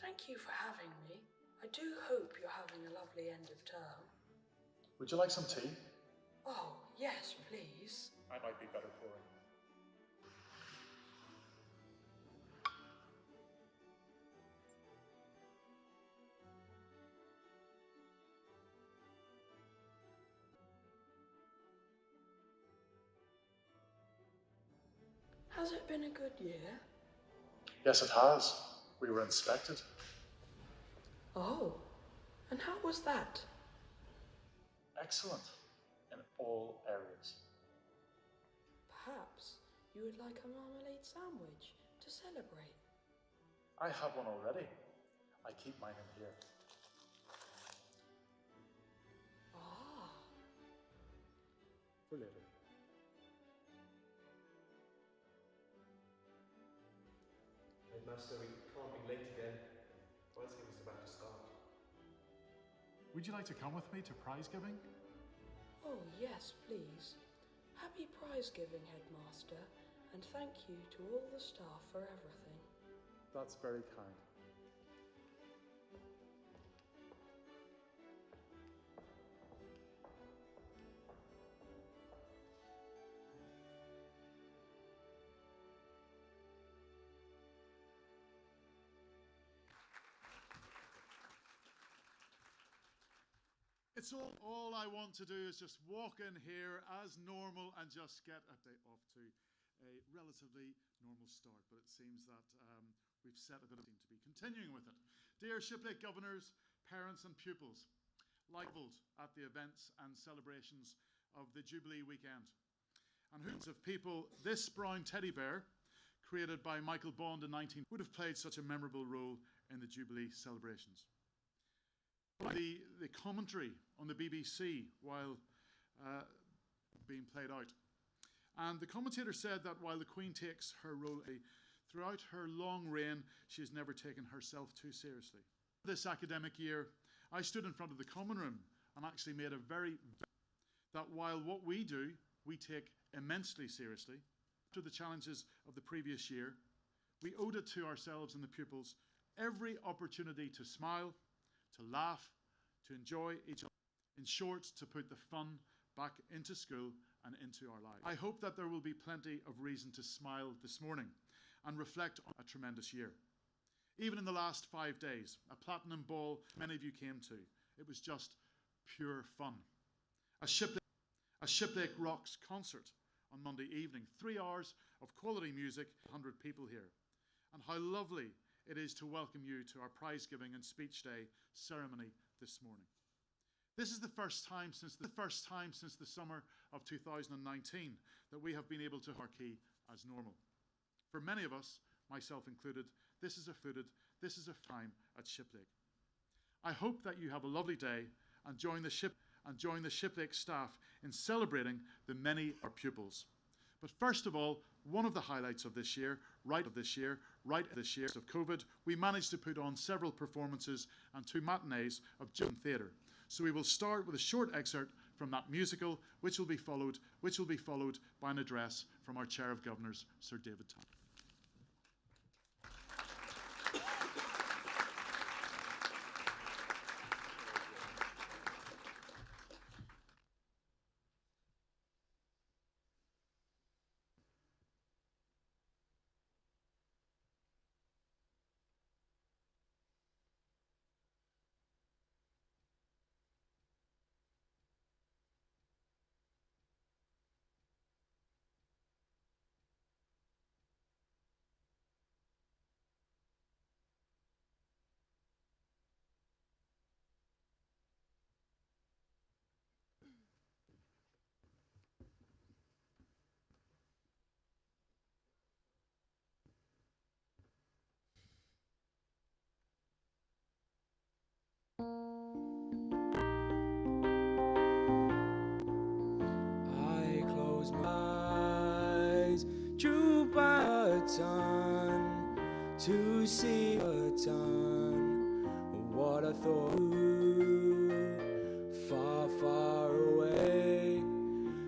Thank you for having me. I do hope you're having a lovely end of term. Would you like some tea? Oh, yes, please. I might be better pouring. Has it been a good year? Yes, it has. We were inspected. Oh, and how was that? Excellent. In all areas. Perhaps you would like a marmalade sandwich to celebrate. I have one already. I keep mine in here. Ah. For later. Headmaster, we can't be late again. Prize giving's about to start. Would you like to come with me to prize giving? Oh, yes, please. Happy prize giving, Headmaster, and thank you to all the staff for everything. That's very kind. It's all I want to do is just walk in here as normal and just get a day off to a relatively normal start. But it seems that we've set a good team to be continuing with it. Dear Shiplake governors, parents and pupils, live at the events and celebrations of the Jubilee weekend. And hundreds of people, this brown teddy bear, created by Michael Bond in 19, would have played such a memorable role in the Jubilee celebrations. The commentary on the BBC while being played out. And the commentator said that while the Queen takes her role throughout her long reign, she has never taken herself too seriously. This academic year, I stood in front of the common room and actually made that while what we do, we take immensely seriously, after the challenges of the previous year, we owed it to ourselves and the pupils every opportunity to smile, to laugh, to enjoy each other. In short, to put the fun back into school and into our lives. I hope that there will be plenty of reason to smile this morning and reflect on a tremendous year. Even in the last 5 days, a platinum ball many of you came to. It was just pure fun. A Shiplake Rocks concert on Monday evening. 3 hours of quality music, 100 people here. And how lovely it is to welcome you to our prize giving and speech day ceremony this morning. This is the first time since the summer of 2019 that we have been able to marquee as normal. For many of us, myself included, this is a time at Shiplake. I hope that you have a lovely day and join the Shiplake staff in celebrating the many of our pupils. But first of all, one of the highlights of this year, right of COVID, we managed to put on several performances and 2 matinees of June Theatre. So we will start with a short excerpt from that musical, which will be followed by an address from our Chair of Governors, Sir David Tan. I close my eyes, drew by a ton to see a ton. What I thought far, far away.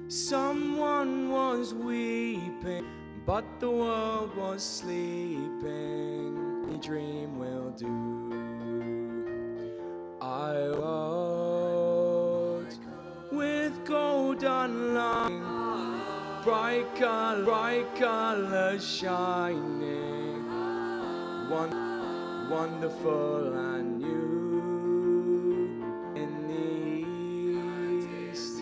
Someone was weeping, but the world was sleeping. A dream will do. I rode with golden light, bright colors shining, wonderful and new. In the east,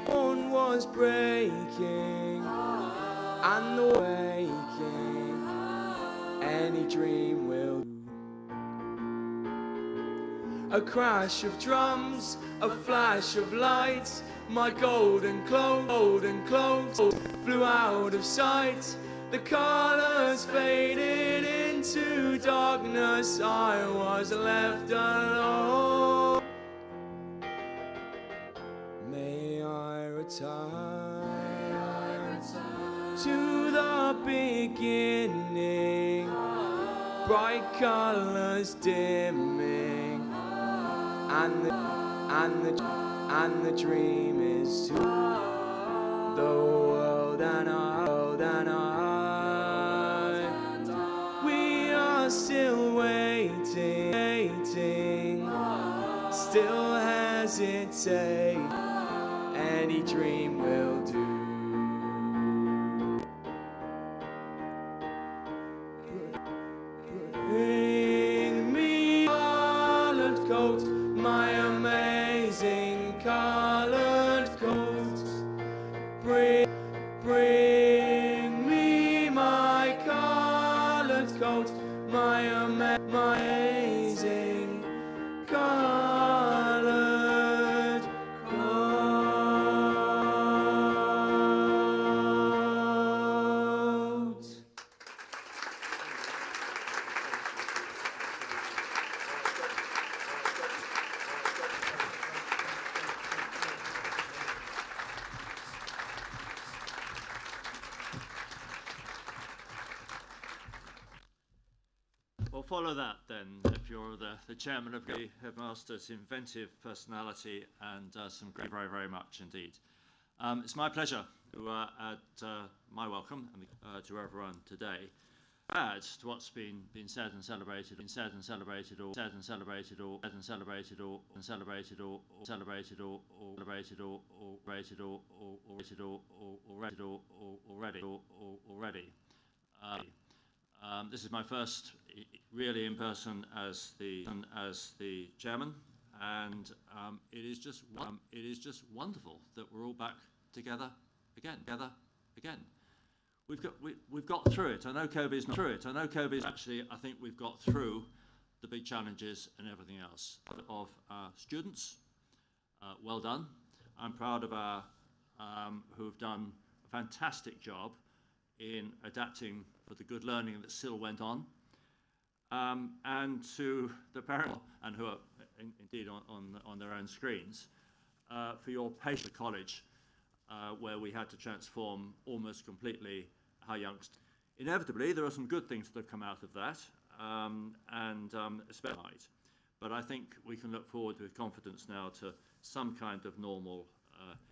dawn was breaking and the waking. Any dream will do. A crash of drums, a flash of lights. My golden clothes flew out of sight. The colors faded into darkness. I was left alone. May I return to the beginning, bright colors dimming, and the dream is to the world and I. We are still waiting, still hesitate. Any dream will do. Bring me colored coat, my amazing colored coat. Bring me my colored coat, my amazing colored coat. Well, follow that then, if you're the chairman of the Headmasters, inventive personality and some great, very, very much indeed. It's my pleasure to add my welcome to everyone today. Add to what's been said and celebrated already. This is my first really in person as the chairman, and it is just wonderful that we're all back together again. We've got through it. I know COVID's not through it. I know COVID's actually, I think we've got through the big challenges and everything else. Of our students, well done. I'm proud of our who've done a fantastic job in adapting for the good learning that still went on, and to the parents and who are indeed on their own screens, for your patience at college, where we had to transform almost completely our youngsters. Inevitably, there are some good things that have come out of that, especially, but I think we can look forward with confidence now to some kind of normal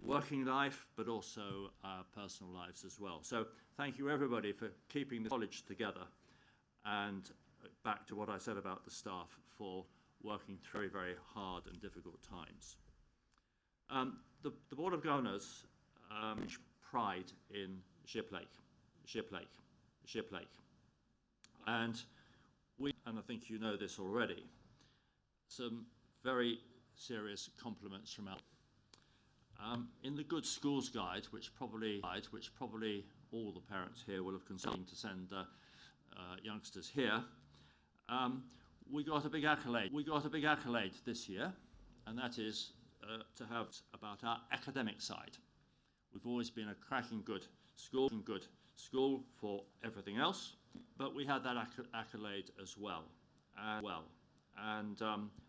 working life, but also personal lives as well. So thank you everybody for keeping the college together, and back to what I said about the staff for working through very hard and difficult times. The Board of Governors pride in Shiplake, and I think you know this already, some very serious compliments from our in the Good Schools Guide, which probably all the parents here will have considered to send youngsters here. We got a big accolade this year, and that is to have about our academic side. We've always been a cracking good school for everything else, but we had that accolade as well. And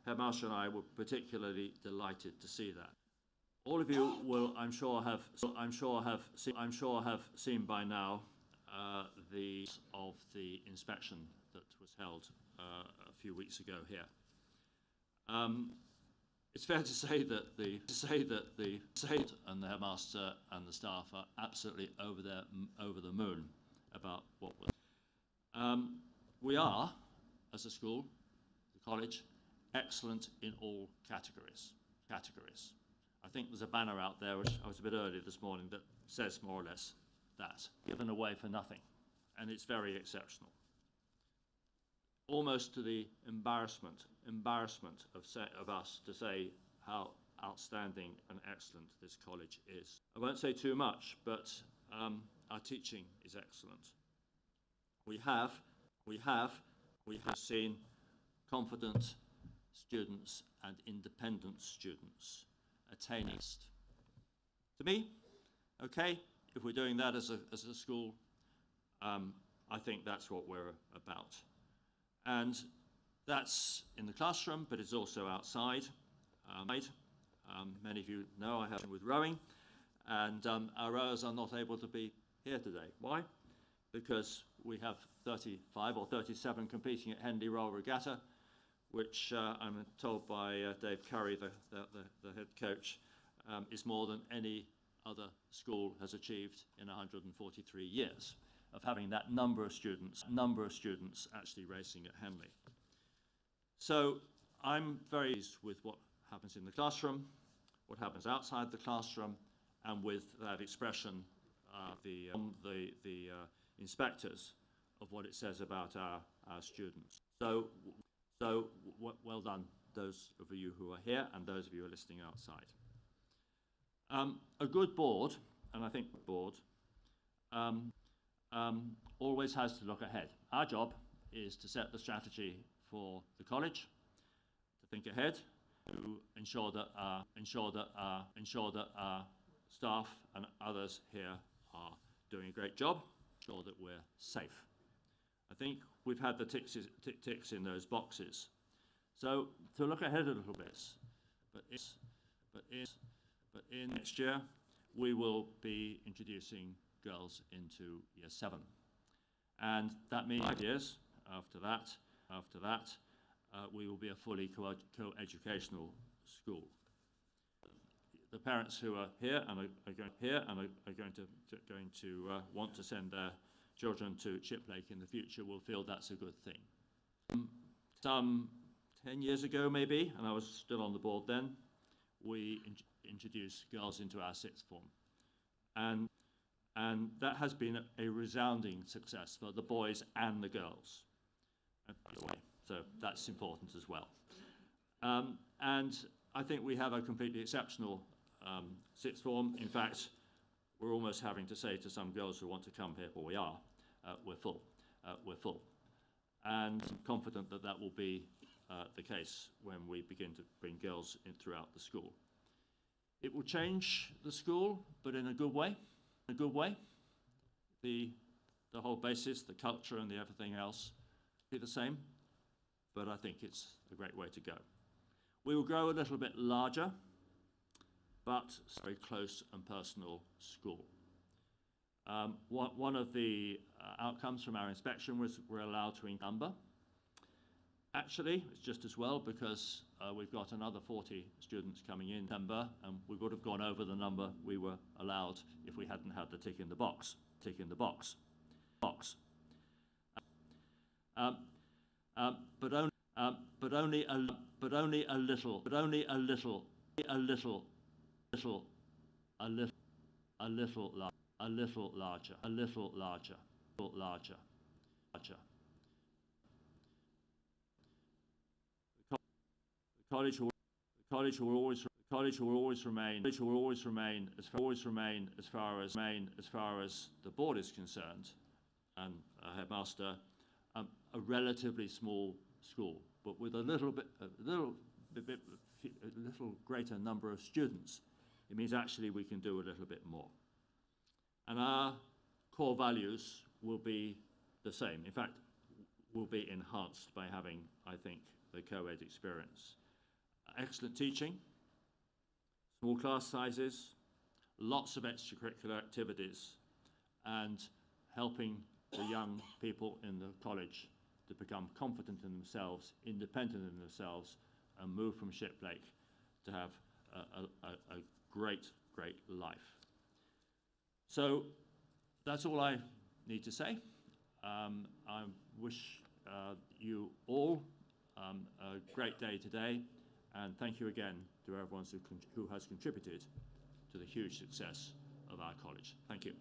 Headmaster and I were particularly delighted to see that. All of you will, I'm sure, have seen by now the inspection that was held a few weeks ago here. It's fair to say that the state and the headmaster and the staff are absolutely over the moon about what was. We are, as a school, the college, excellent in all categories. I think there's a banner out there, which I was a bit early this morning, that says more or less that. Given away for nothing, and it's very exceptional. Almost to the embarrassment of us to say how outstanding and excellent this college is. I won't say too much, but our teaching is excellent. We have seen confident students and independent students attaining. To me, okay, if we're doing that as a school, I think that's what we're about. And that's in the classroom, but it's also outside. Many of you know I have with rowing, and our rowers are not able to be here today. Why? Because we have 35 or 37 competing at Henley Royal Regatta, which I'm told by Dave Curry, the head coach, is more than any other school has achieved in 143 years of having that number of students actually racing at Henley. So I'm very pleased with what happens in the classroom, what happens outside the classroom, and with that expression, the inspectors, of what it says about our students. So well done, those of you who are here and those of you who are listening outside. A good board, and I think board, always has to look ahead. Our job is to set the strategy for the college, to think ahead, to ensure that our staff and others here are doing a great job, ensure that we're safe. I think we've had the ticks in those boxes. So to look ahead a little bit, but in next year we will be introducing girls into year 7, and that means 5 years after that we will be a fully co-educational school. The parents who are here and are going to want to send their children to Shiplake in the future will feel that's a good thing. Some 10 years ago maybe, and I was still on the board then, we introduced girls into our 6th form. And that has been a resounding success for the boys and the girls. So that's important as well. And I think we have a completely exceptional 6th form. In fact, we're almost having to say to some girls who want to come here, well, we are, we're full. And I'm confident that that will be the case when we begin to bring girls in throughout the school. It will change the school, but in a good way. The whole basis, the culture and the everything else be the same, but I think it's a great way to go. We will grow a little bit larger, but it's a very close and personal school. One of the outcomes from our inspection was we're allowed to number. Actually, it's just as well, because we've got another 40 students coming in September, and we would have gone over the number we were allowed if we hadn't had the tick in the box. But only a little larger. The college will always remain as far as the board is concerned, and a headmaster, a relatively small school, but with a little greater number of students. It means actually we can do a little bit more. And our core values will be the same. In fact, will be enhanced by having, I think, the co-ed experience. Excellent teaching, small class sizes, lots of extracurricular activities, and helping the young people in the college to become confident in themselves, independent in themselves, and move from Shiplake to have a great life. So that's all I need to say. I wish you all a great day today, and thank you again to everyone who has contributed to the huge success of our college. Thank you.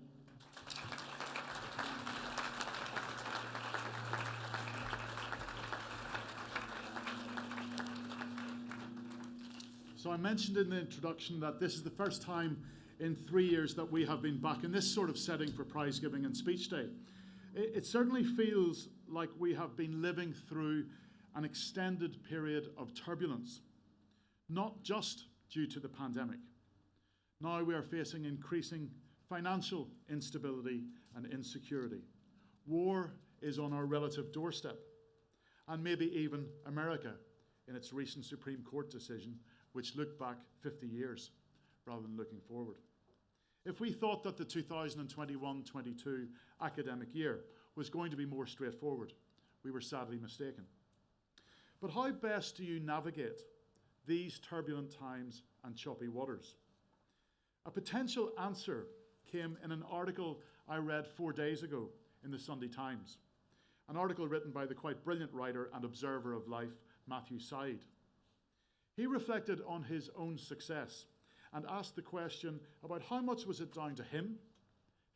So I mentioned in the introduction that this is the first time in 3 years that we have been back in this sort of setting for prize giving and speech day. It certainly feels like we have been living through an extended period of turbulence, not just due to the pandemic. Now we are facing increasing financial instability and insecurity. War is on our relative doorstep, and maybe even America in its recent Supreme Court decision, which looked back 50 years rather than looking forward. If we thought that the 2021-22 academic year was going to be more straightforward, we were sadly mistaken. But how best do you navigate these turbulent times and choppy waters? A potential answer came in an article I read 4 days ago in the Sunday Times, an article written by the quite brilliant writer and observer of life, Matthew Said. He reflected on his own success and asked the question about how much was it down to him,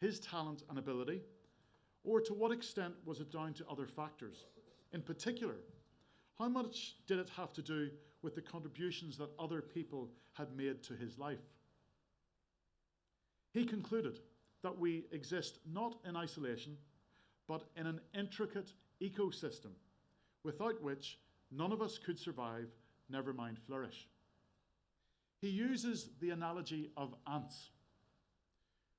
his talent and ability, or to what extent was it down to other factors? In particular, how much did it have to do with the contributions that other people had made to his life? He concluded that we exist not in isolation, but in an intricate ecosystem without which none of us could survive, never mind flourish. He uses the analogy of ants.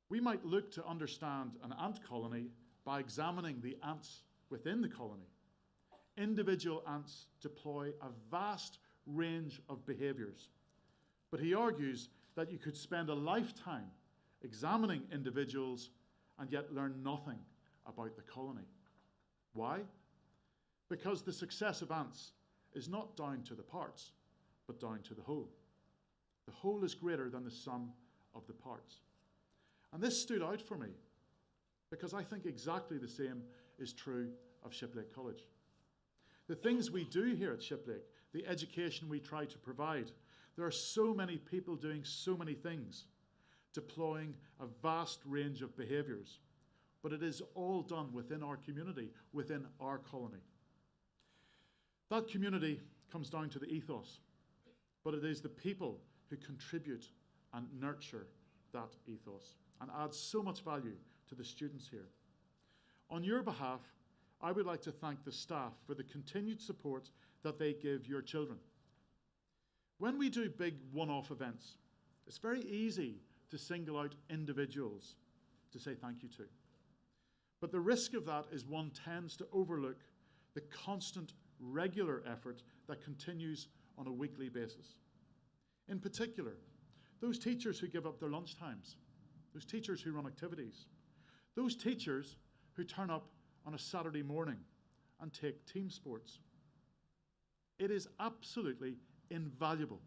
We might look to understand an ant colony by examining the ants within the colony. Individual ants deploy a vast range of behaviors, but he argues that you could spend a lifetime examining individuals and yet learn nothing about the colony. Why? Because the success of ants is not down to the parts, but down to the whole. The whole is greater than the sum of the parts. And this stood out for me because I think exactly the same is true of Shiplake College. The things we do here at Shiplake, the education we try to provide, there are so many people doing so many things, deploying a vast range of behaviours, but it is all done within our community, within our colony. That community comes down to the ethos, but it is the people who contribute and nurture that ethos and add so much value to the students here. On your behalf, I would like to thank the staff for the continued support that they give your children. When we do big one-off events, it's very easy to single out individuals to say thank you to. But the risk of that is one tends to overlook the constant, regular effort that continues on a weekly basis. In particular, those teachers who give up their lunch times, those teachers who run activities, those teachers who turn up on a Saturday morning and take team sports. It is absolutely invaluable.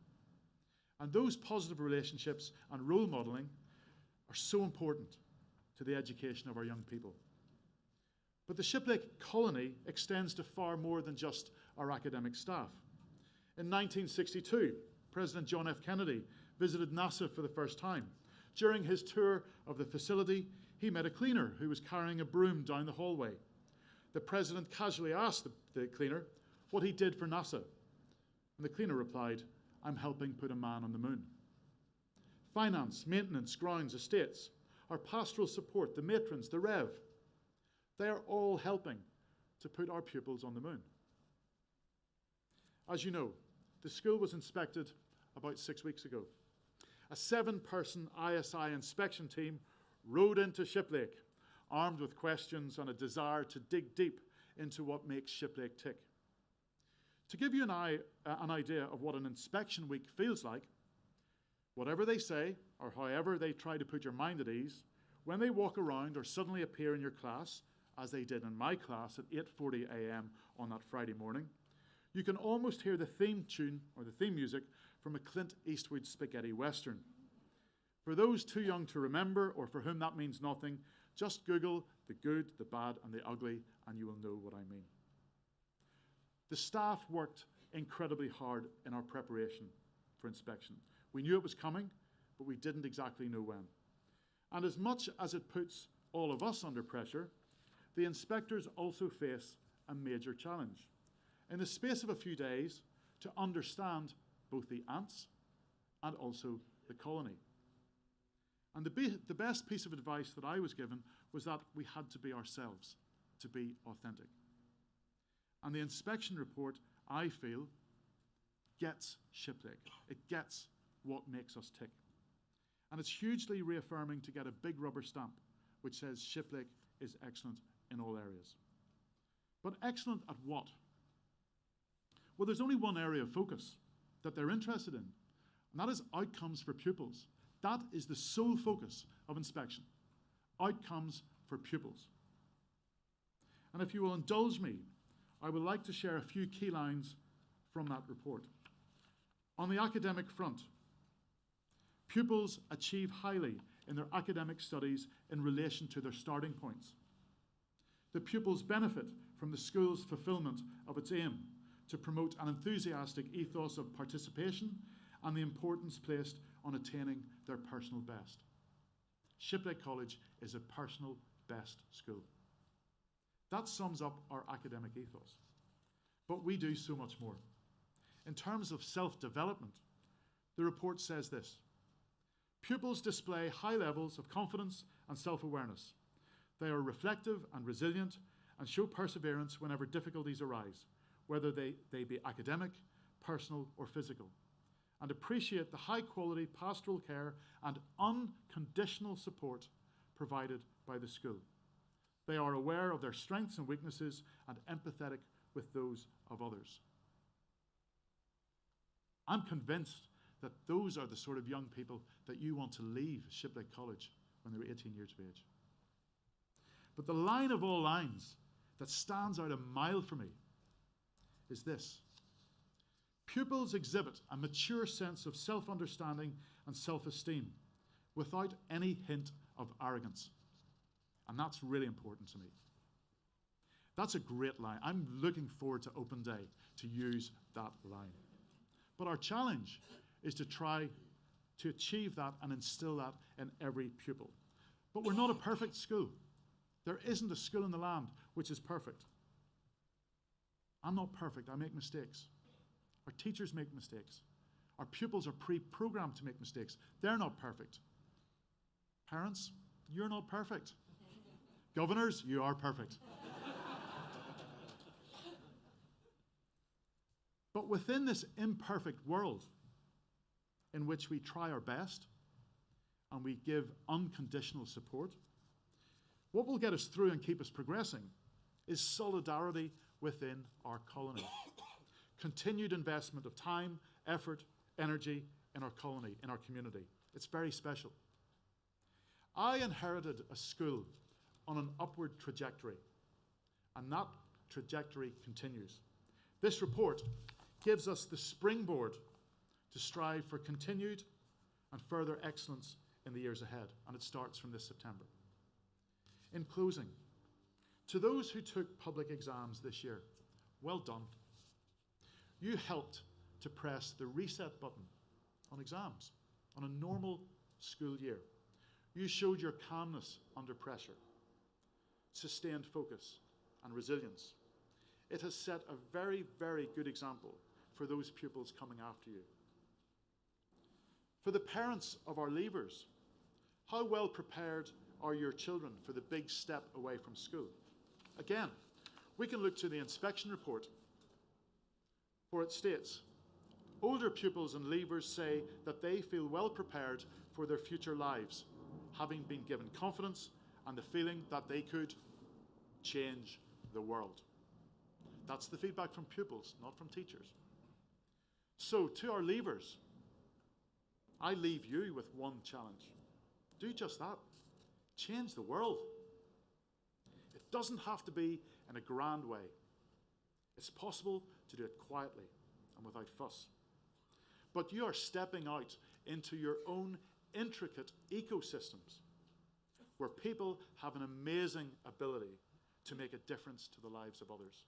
And those positive relationships and role modelling are so important to the education of our young people. But the Shiplake colony extends to far more than just our academic staff. In 1962, President John F. Kennedy visited NASA for the first time. During his tour of the facility, he met a cleaner who was carrying a broom down the hallway. The president casually asked the cleaner what he did for NASA. And the cleaner replied, "I'm helping put a man on the moon." Finance, maintenance, grounds, estates, our pastoral support, the matrons, the Rev, they are all helping to put our pupils on the moon. As you know, the school was inspected about 6 weeks ago. A 7-person ISI inspection team rode into Shiplake, armed with questions and a desire to dig deep into what makes Shiplake tick. To give you an idea of what an inspection week feels like, whatever they say, or however they try to put your mind at ease, when they walk around or suddenly appear in your class, as they did in my class at 8:40 a.m. on that Friday morning, you can almost hear the theme tune or the theme music from a Clint Eastwood spaghetti western. For those too young to remember or for whom that means nothing, just Google the good, the bad and the ugly and you will know what I mean. The staff worked incredibly hard in our preparation for inspection. We knew it was coming, but we didn't exactly know when. And as much as it puts all of us under pressure, the inspectors also face a major challenge. In the space of a few days, to understand both the ants and also the colony. And the best piece of advice that I was given was that we had to be ourselves, to be authentic. And the inspection report, I feel, gets Shiplake. It gets what makes us tick. And it's hugely reaffirming to get a big rubber stamp which says Shiplake is excellent in all areas. But excellent at what? Well, there's only one area of focus that they're interested in, and that is outcomes for pupils. That is the sole focus of inspection. Outcomes for pupils. And if you will indulge me, I would like to share a few key lines from that report. On the academic front, pupils achieve highly in their academic studies in relation to their starting points. The pupils benefit from the school's fulfilment of its aim to promote an enthusiastic ethos of participation and the importance placed on attaining their personal best. Shiplake College is a personal best school. That sums up our academic ethos. But we do so much more. In terms of self-development, the report says this: pupils display high levels of confidence and self-awareness. They are reflective and resilient and show perseverance whenever difficulties arise, whether they be academic, personal, or physical, and appreciate the high-quality pastoral care and unconditional support provided by the school. They are aware of their strengths and weaknesses and empathetic with those of others. I'm convinced that those are the sort of young people that you want to leave Shiplake College when they're 18 years of age. But the line of all lines that stands out a mile for me is this: pupils exhibit a mature sense of self-understanding and self-esteem without any hint of arrogance. And that's really important to me. That's a great line. I'm looking forward to open day to use that line. But our challenge is to try to achieve that and instill that in every pupil. But we're not a perfect school. There isn't a school in the land which is perfect. I'm not perfect. I make mistakes. Our teachers make mistakes. Our pupils are pre-programmed to make mistakes. They're not perfect. Parents, you're not perfect. Governors, you are perfect. But within this imperfect world in which we try our best and we give unconditional support, what will get us through and keep us progressing is solidarity within our colony. Continued investment of time, effort, energy in our colony, in our community. It's very special. I inherited a school on an upward trajectory, and that trajectory continues. This report gives us the springboard to strive for continued and further excellence in the years ahead, and it starts from this September. In closing, to those who took public exams this year, well done. You helped to press the reset button on exams, on a normal school year. You showed your calmness under pressure, sustained focus and resilience. It has set a very, very good example for those pupils coming after you. For the parents of our leavers, how well prepared are your children for the big step away from school? Again, we can look to the inspection report, for it states, older pupils and leavers say that they feel well prepared for their future lives, having been given confidence and the feeling that they could change the world. That's the feedback from pupils, not from teachers. So to our leavers, I leave you with one challenge. Do just that. Change the world. It doesn't have to be in a grand way. It's possible to do it quietly and without fuss. But you are stepping out into your own intricate ecosystems where people have an amazing ability to make a difference to the lives of others.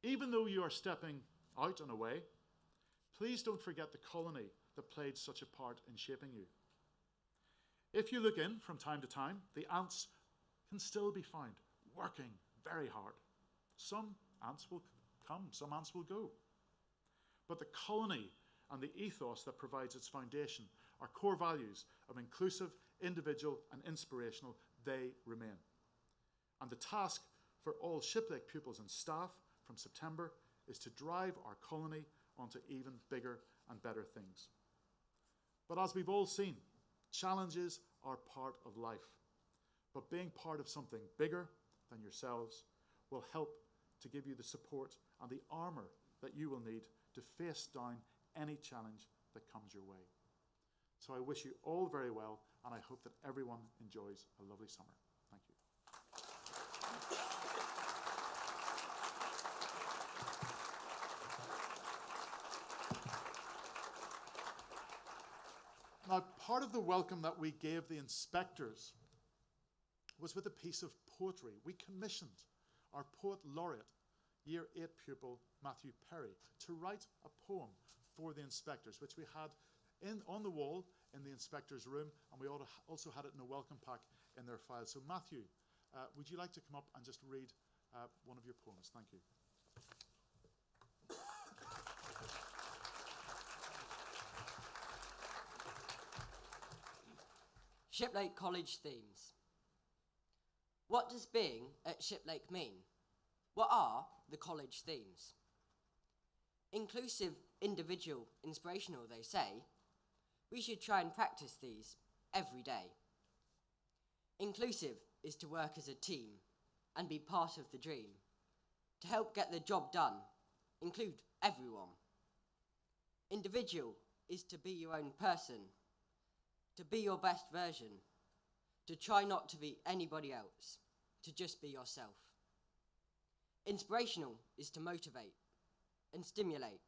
Even though you are stepping out and away, please don't forget the colony that played such a part in shaping you. If you look in from time to time, the ants can still be found working very hard. Some ants will come, some ants will go. But the colony and the ethos that provides its foundation, our core values of inclusive, individual and inspirational, they remain. And the task for all Shiplake pupils and staff from September is to drive our colony onto even bigger and better things. But as we've all seen, challenges are part of life. But being part of something bigger than yourselves will help to give you the support and the armour that you will need to face down any challenge that comes your way. So I wish you all very well, and I hope that everyone enjoys a lovely summer. Thank you. Now, part of the welcome that we gave the inspectors was with a piece of poetry. We commissioned our poet laureate, Year 8 pupil Matthew Perry, to write a poem for the inspectors, which we had on the wall in the inspectors' room, and we also had it in a welcome pack in their files. So Matthew, would you like to come up and just read one of your poems? Thank you. Shiplake College themes. What does being at Shiplake mean? What are the college themes? Inclusive, individual, inspirational, they say. We should try and practice these every day. Inclusive is to work as a team and be part of the dream. To help get the job done, include everyone. Individual is to be your own person, to be your best version, to try not to be anybody else, to just be yourself. Inspirational is to motivate and stimulate,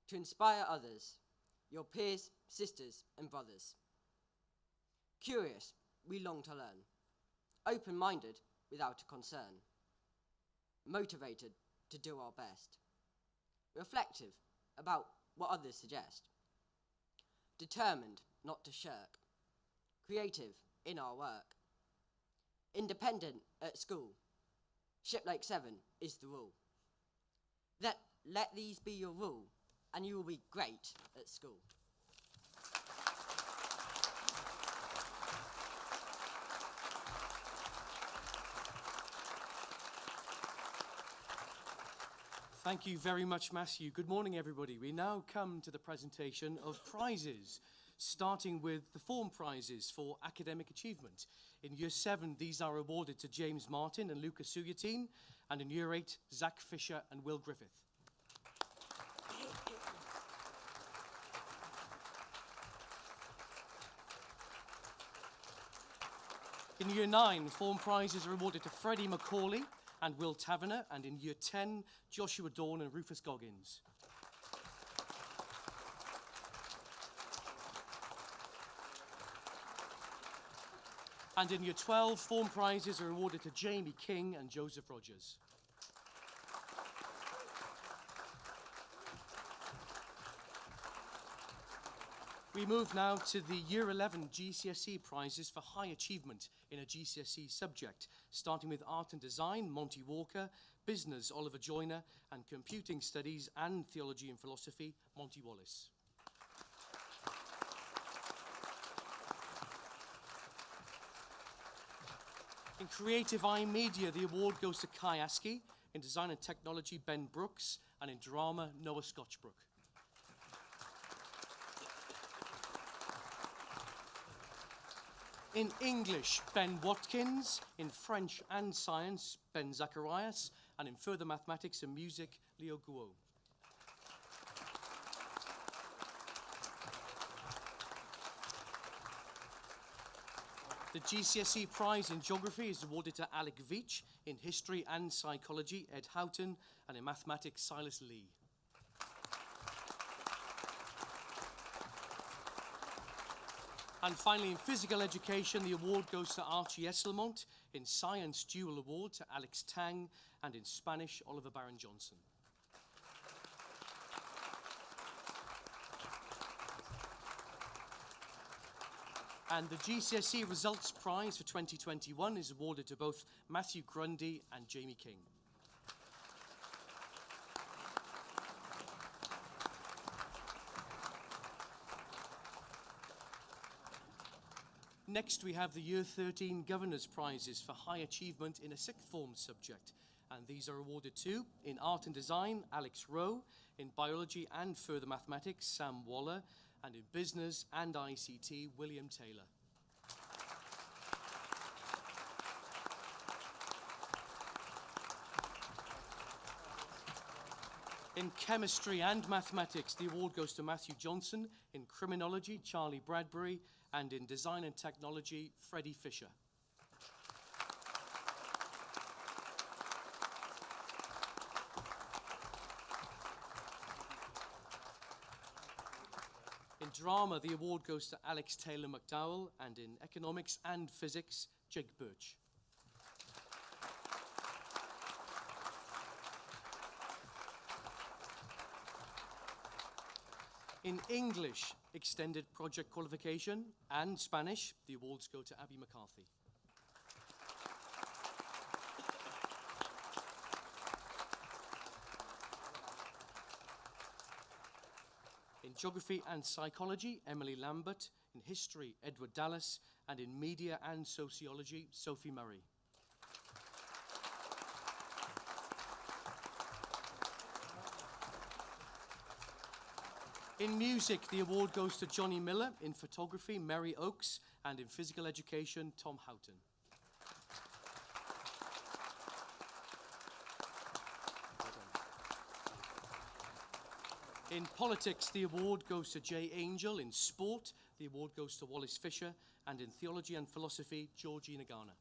to inspire others, your peers, sisters and brothers. Curious, we long to learn. Open-minded, without a concern. Motivated to do our best. Reflective about what others suggest. Determined not to shirk. Creative in our work. Independent at school. Shiplake 7 is the rule. Let these be your rule, and you will be great at school. Thank you very much, Matthew. Good morning, everybody. We now come to the presentation of prizes, starting with the form prizes for academic achievement. In Year 7, these are awarded to James Martin and Lucas Suyatin, and in Year 8, Zach Fisher and Will Griffith. In Year 9, form prizes are awarded to Freddie Macaulay and Will Taverner, and in Year 10, Joshua Dawn and Rufus Goggins. And in Year 12, form prizes are awarded to Jamie King and Joseph Rogers. We move now to the Year 11 GCSE prizes for high achievement in a GCSE subject, starting with Art and Design, Monty Walker, Business, Oliver Joyner, and Computing Studies and Theology and Philosophy, Monty Wallace. In Creative Eye Media, the award goes to Kai Askey. In Design and Technology, Ben Brooks. And in Drama, Noah Scotchbrook. In English, Ben Watkins. In French and Science, Ben Zacharias. And in Further Mathematics and Music, Leo Guo. The GCSE prize in Geography is awarded to Alec Veach, in History and Psychology, Ed Houghton, and in Mathematics, Silas Lee. And finally, in Physical Education, the award goes to Archie Esselmont, in Science, Dual Award to Alex Tang, and in Spanish, Oliver Barron Johnson. And the GCSE Results Prize for 2021 is awarded to both Matthew Grundy and Jamie King. Next, we have the Year 13 Governors' Prizes for High Achievement in a Sixth Form subject. And these are awarded to, in Art and Design, Alex Rowe, in Biology and Further Mathematics, Sam Waller, and in Business and ICT, William Taylor. In Chemistry and Mathematics, the award goes to Matthew Johnson, in Criminology, Charlie Bradbury, and in Design and Technology, Freddie Fisher. In Drama, the award goes to Alex Taylor McDowell, and in Economics and Physics, Jake Birch. In English, Extended Project Qualification, and Spanish, the awards go to Abby McCarthy. In Geography and Psychology, Emily Lambert. In History, Edward Dallas. And in Media and Sociology, Sophie Murray. In Music, the award goes to Johnny Miller. In Photography, Mary Oakes. And in Physical Education, Tom Houghton. In Politics, the award goes to Jay Angel. In Sport, the award goes to Wallace Fisher. And in Theology and Philosophy, Georgina Garner.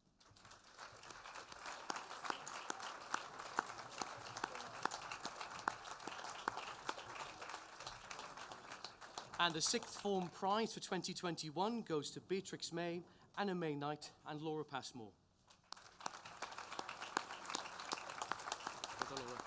And the Sixth Form Prize for 2021 goes to Beatrix May, Anna May Knight, and Laura Passmore. Well done, Laura.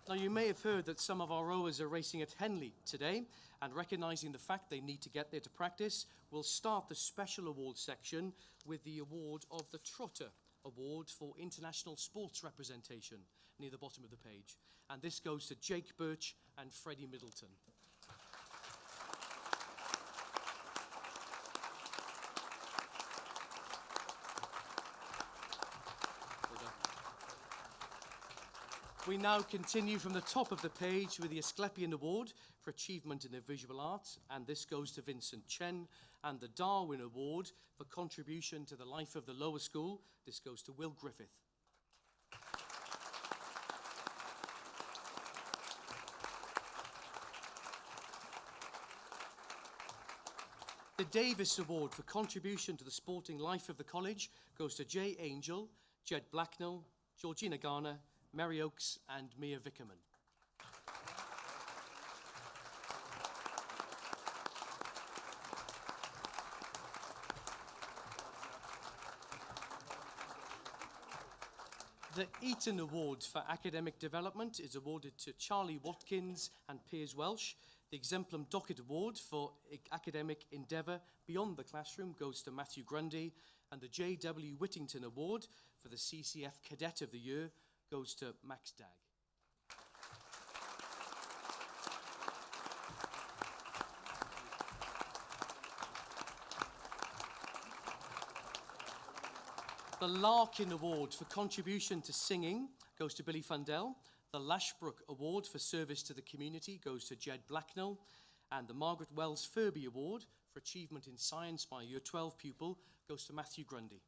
Now, you may have heard that some of our rowers are racing at Henley today, and recognising the fact they need to get there to practice, we'll start the special awards section with the award of the Trotter Award for International Sports Representation, near the bottom of the page. And this goes to Jake Birch and Freddie Middleton. We now continue from the top of the page with the Asclepian Award for Achievement in the Visual Arts, and this goes to Vincent Chen, and the Darwin Award for Contribution to the Life of the Lower School. This goes to Will Griffith. The Davis Award for Contribution to the Sporting Life of the College goes to Jay Angel, Jed Blacknell, Georgina Garner, Mary Oakes, and Mia Vickerman. The Eaton Award for Academic Development is awarded to Charlie Watkins and Piers Welsh. The Exemplum Docket Award for Academic Endeavour Beyond the Classroom goes to Matthew Grundy, and the J.W. Whittington Award for the CCF Cadet of the Year goes to Max Dagg. The Larkin Award for Contribution to Singing goes to Billy Fundell. The Lashbrook Award for Service to the Community goes to Jed Blacknell. And the Margaret Wells Furby Award for Achievement in Science by a Year 12 pupil goes to Matthew Grundy.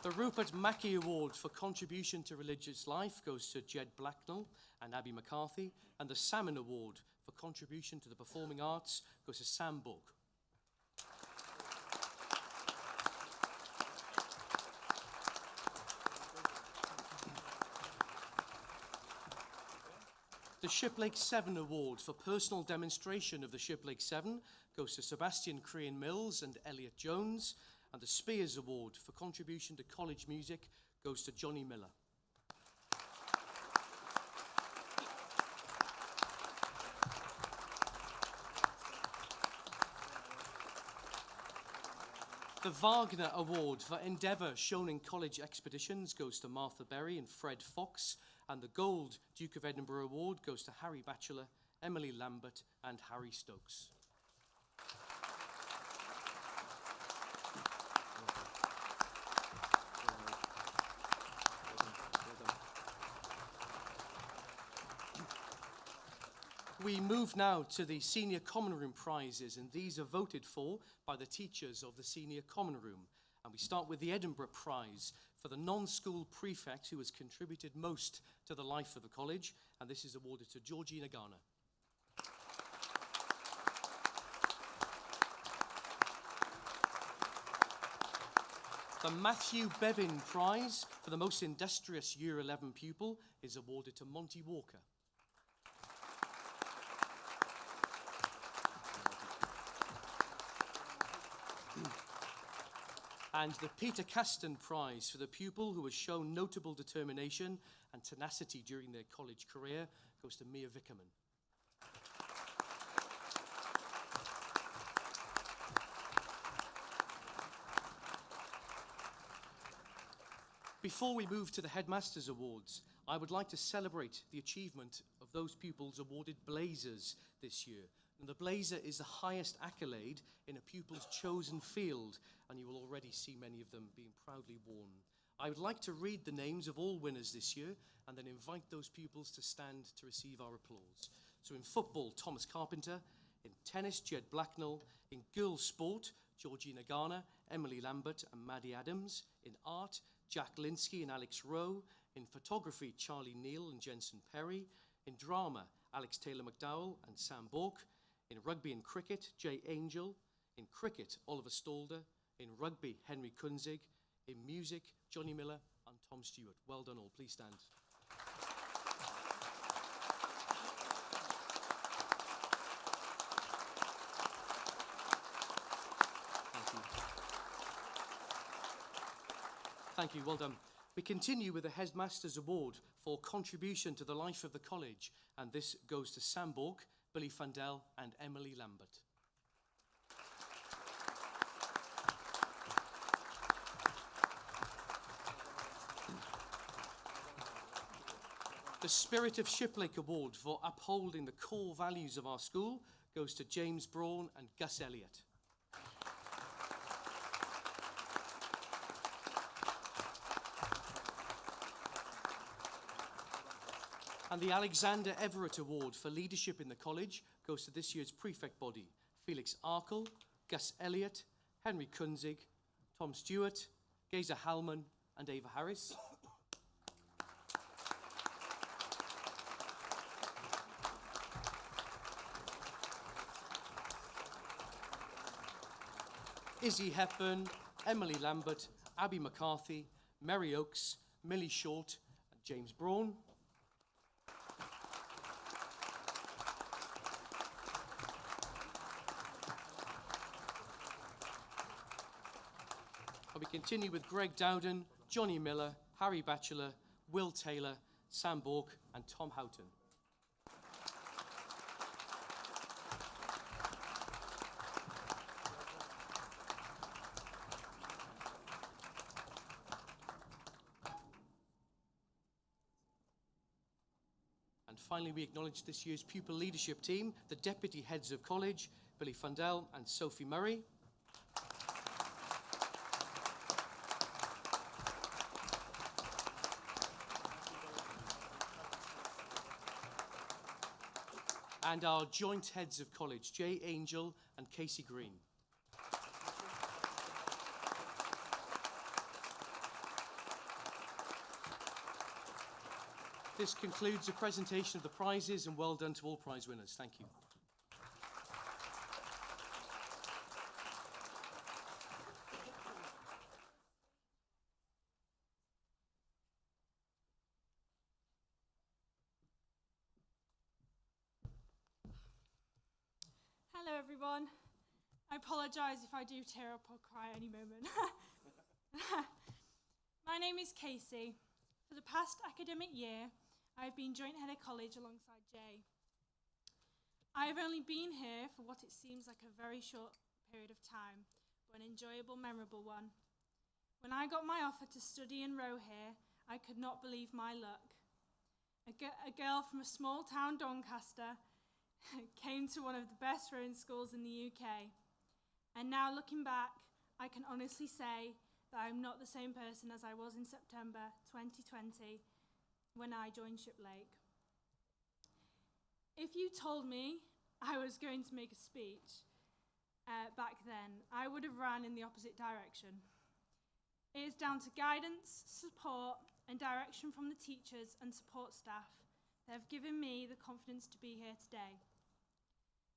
The Rupert Mackey Award for Contribution to Religious Life goes to Jed Blacknell and Abby McCarthy, and the Salmon Award for Contribution to the Performing Arts goes to Sam Borg. The Shiplake 7 Award for Personal Demonstration of the Shiplake 7 goes to Sebastian Crean Mills and Elliot Jones, And the Spears Award for contribution to college music goes to Johnny Miller. The Wagner Award for endeavour shown in college expeditions goes to Martha Berry and Fred Fox, and the Gold Duke of Edinburgh Award goes to Harry Batchelor, Emily Lambert and Harry Stokes. We move now to the Senior Common Room prizes, and these are voted for by the teachers of the Senior Common Room. And we start with the Edinburgh Prize for the non-school prefect who has contributed most to the life of the college, and this is awarded to Georgina Garner. The Matthew Bevin Prize for the most industrious Year 11 pupil is awarded to Monty Walker. And the Peter Caston Prize for the pupil who has shown notable determination and tenacity during their college career goes to Mia Vickerman. Before we move to the Headmasters Awards, I would like to celebrate the achievement of those pupils awarded Blazers this year. And the Blazer is the highest accolade in a pupil's chosen field, and you will already see many of them being proudly worn. I would like to read the names of all winners this year and then invite those pupils to stand to receive our applause. So in football, Thomas Carpenter; in tennis, Jed Blacknell; in girls' sport, Georgina Garner, Emily Lambert and Maddie Adams; in art, Jack Linsky and Alex Rowe; in photography, Charlie Neal and Jensen Perry; in drama, Alex Taylor McDowell and Sam Bork; in rugby and cricket, Jay Angel; in cricket, Oliver Stalder; in rugby, Henry Kunzig; in music, Johnny Miller and Tom Stewart. Well done all, please stand. Thank you. Thank you, well done. We continue with the Headmasters Award for contribution to the life of the college, and this goes to Sam Bork, Billy Fundell and Emily Lambert. The Spirit of Shiplake Award for upholding the core values of our school goes to James Braun and Gus Elliott. And the Alexander Everett Award for leadership in the college goes to this year's prefect body: Felix Arkle, Gus Elliott, Henry Kunzig, Tom Stewart, Geza Hallman and Ava Harris. Izzy Hepburn, Emily Lambert, Abby McCarthy, Mary Oakes, Millie Short and James Braun. And we continue with Greg Dowden, Johnny Miller, Harry Batchelor, Will Taylor, Sam Bork and Tom Houghton. And finally, we acknowledge this year's pupil leadership team, the deputy heads of college, Billy Fundell and Sophie Murray. And our joint heads of college, Jay Angel and Casey Green. This concludes the presentation of the prizes, and well done to all prize winners. Thank you. Hello everyone. I apologise if I do tear up or cry any moment. My name is Gcse. For the past academic year, I've been joint head of college alongside Jay. I've only been here for what it seems like a very short period of time, but an enjoyable, memorable one. When I got my offer to study and row here, I could not believe my luck. A girl from a small town, Doncaster, came to one of the best rowing schools in the UK. And now looking back, I can honestly say that I'm not the same person as I was in September 2020 when I joined Shiplake. If you told me I was going to make a speech back then, I would have ran in the opposite direction. It is down to guidance, support, and direction from the teachers and support staff that have given me the confidence to be here today.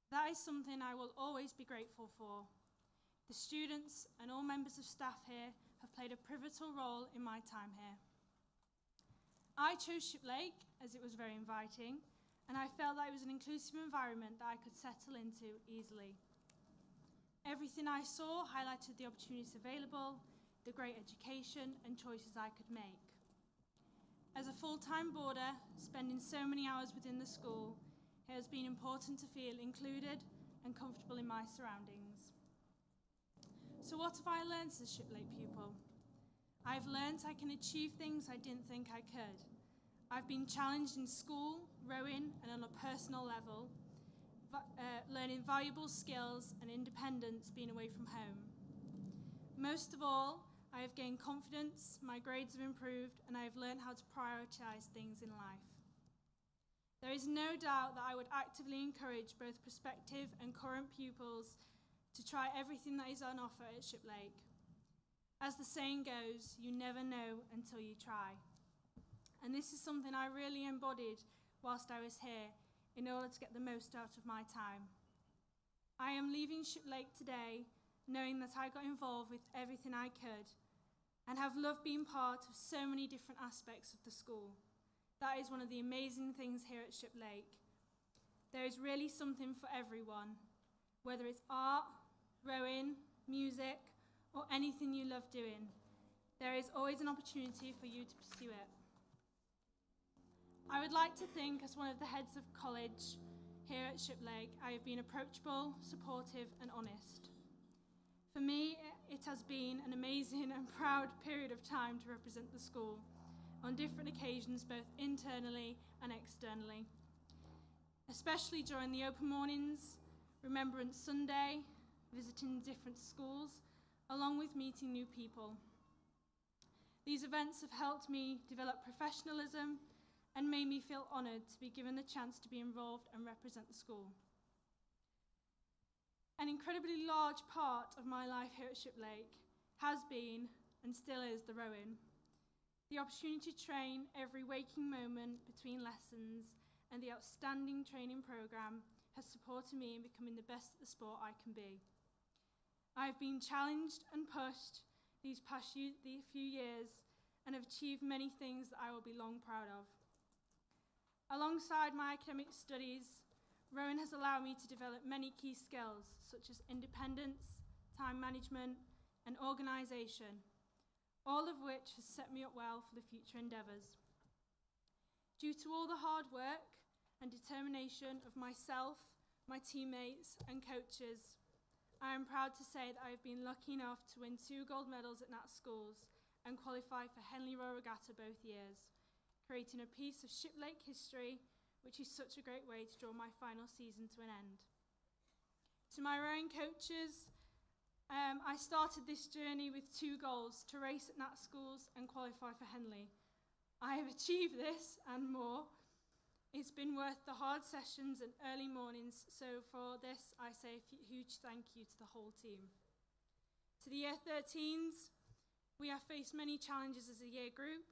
That is something I will always be grateful for. The students and all members of staff here have played a pivotal role in my time here. I chose Shiplake as it was very inviting, and I felt that it was an inclusive environment that I could settle into easily. Everything I saw highlighted the opportunities available, the great education and choices I could make. As a full-time boarder, spending so many hours within the school, it has been important to feel included and comfortable in my surroundings. So what have I learned as a Shiplake pupil? I've learned I can achieve things I didn't think I could. I've been challenged in school, rowing, and on a personal level, learning valuable skills and independence being away from home. Most of all, I have gained confidence, my grades have improved, and I have learned how to prioritise things in life. There is no doubt that I would actively encourage both prospective and current pupils to try everything that is on offer at Shiplake. As the saying goes, you never know until you try. And this is something I really embodied whilst I was here in order to get the most out of my time. I am leaving Shiplake today knowing that I got involved with everything I could and have loved being part of so many different aspects of the school. That is one of the amazing things here at Shiplake. There is really something for everyone, whether it's art, rowing, music, or anything you love doing. There is always an opportunity for you to pursue it. I would like to think, as one of the heads of college here at Shiplake, I have been approachable, supportive, and honest. For me, it has been an amazing and proud period of time to represent the school on different occasions, both internally and externally, especially during the open mornings, Remembrance Sunday, visiting different schools, along with meeting new people. These events have helped me develop professionalism and made me feel honoured to be given the chance to be involved and represent the school. An incredibly large part of my life here at Shiplake has been, and still is, the rowing. The opportunity to train every waking moment between lessons and the outstanding training programme has supported me in becoming the best at the sport I can be. I have been challenged and pushed these few years and have achieved many things that I will be long proud of. Alongside my academic studies, rowing has allowed me to develop many key skills such as independence, time management, and organisation, all of which has set me up well for the future endeavours. Due to all the hard work and determination of myself, my teammates and coaches, I am proud to say that I have been lucky enough to win 2 gold medals at Nat Schools and qualify for Henley Row Regatta both years, creating a piece of Shiplake history, which is such a great way to draw my final season to an end. To my rowing coaches, I started this journey with 2 goals: to race at Nat Schools and qualify for Henley. I have achieved this and more. It's been worth the hard sessions and early mornings, so for this I say a huge thank you to the whole team. To the Year 13s, we have faced many challenges as a year group.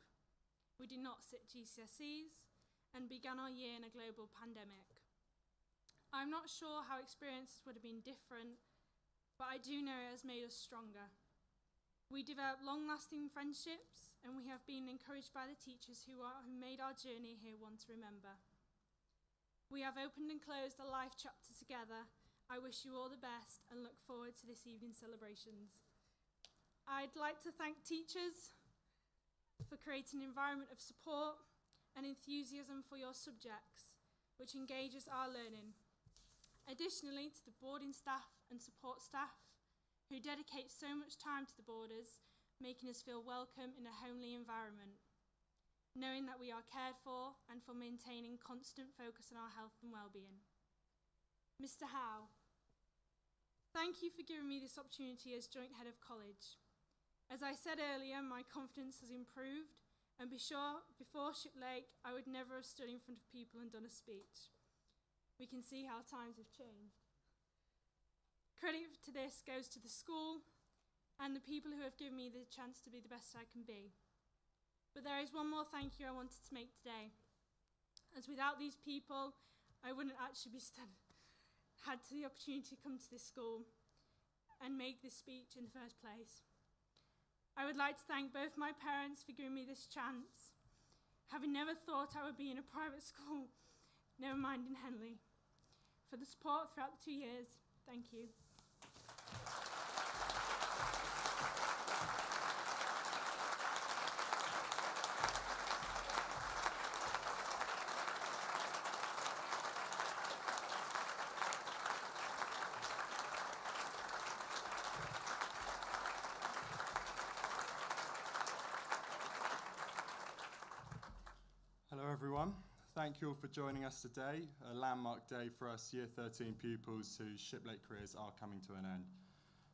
We did not sit GCSEs and began our year in a global pandemic. I'm not sure how experiences would have been different, but I do know it has made us stronger. We developed long-lasting friendships, and we have been encouraged by the teachers who made our journey here one to remember. We have opened and closed a life chapter together, I wish you all the best and look forward to this evening's celebrations. I'd like to thank teachers for creating an environment of support and enthusiasm for your subjects, which engages our learning. Additionally, to the boarding staff and support staff who dedicate so much time to the boarders, making us feel welcome in a homely environment, knowing that we are cared for and for maintaining constant focus on our health and well-being. Mr. Howe, thank you for giving me this opportunity as Joint Head of College. As I said earlier, my confidence has improved, and before Shiplake, I would never have stood in front of people and done a speech. We can see how times have changed. Credit to this goes to the school and the people who have given me the chance to be the best I can be. But there is one more thank you I wanted to make today, as without these people, I wouldn't actually be had the opportunity to come to this school and make this speech in the first place. I would like to thank both my parents for giving me this chance, having never thought I would be in a private school, never mind in Henley, for the support throughout the 2 years. Thank you. Hello everyone, thank you all for joining us today, a landmark day for us Year 13 pupils whose Shiplake careers are coming to an end.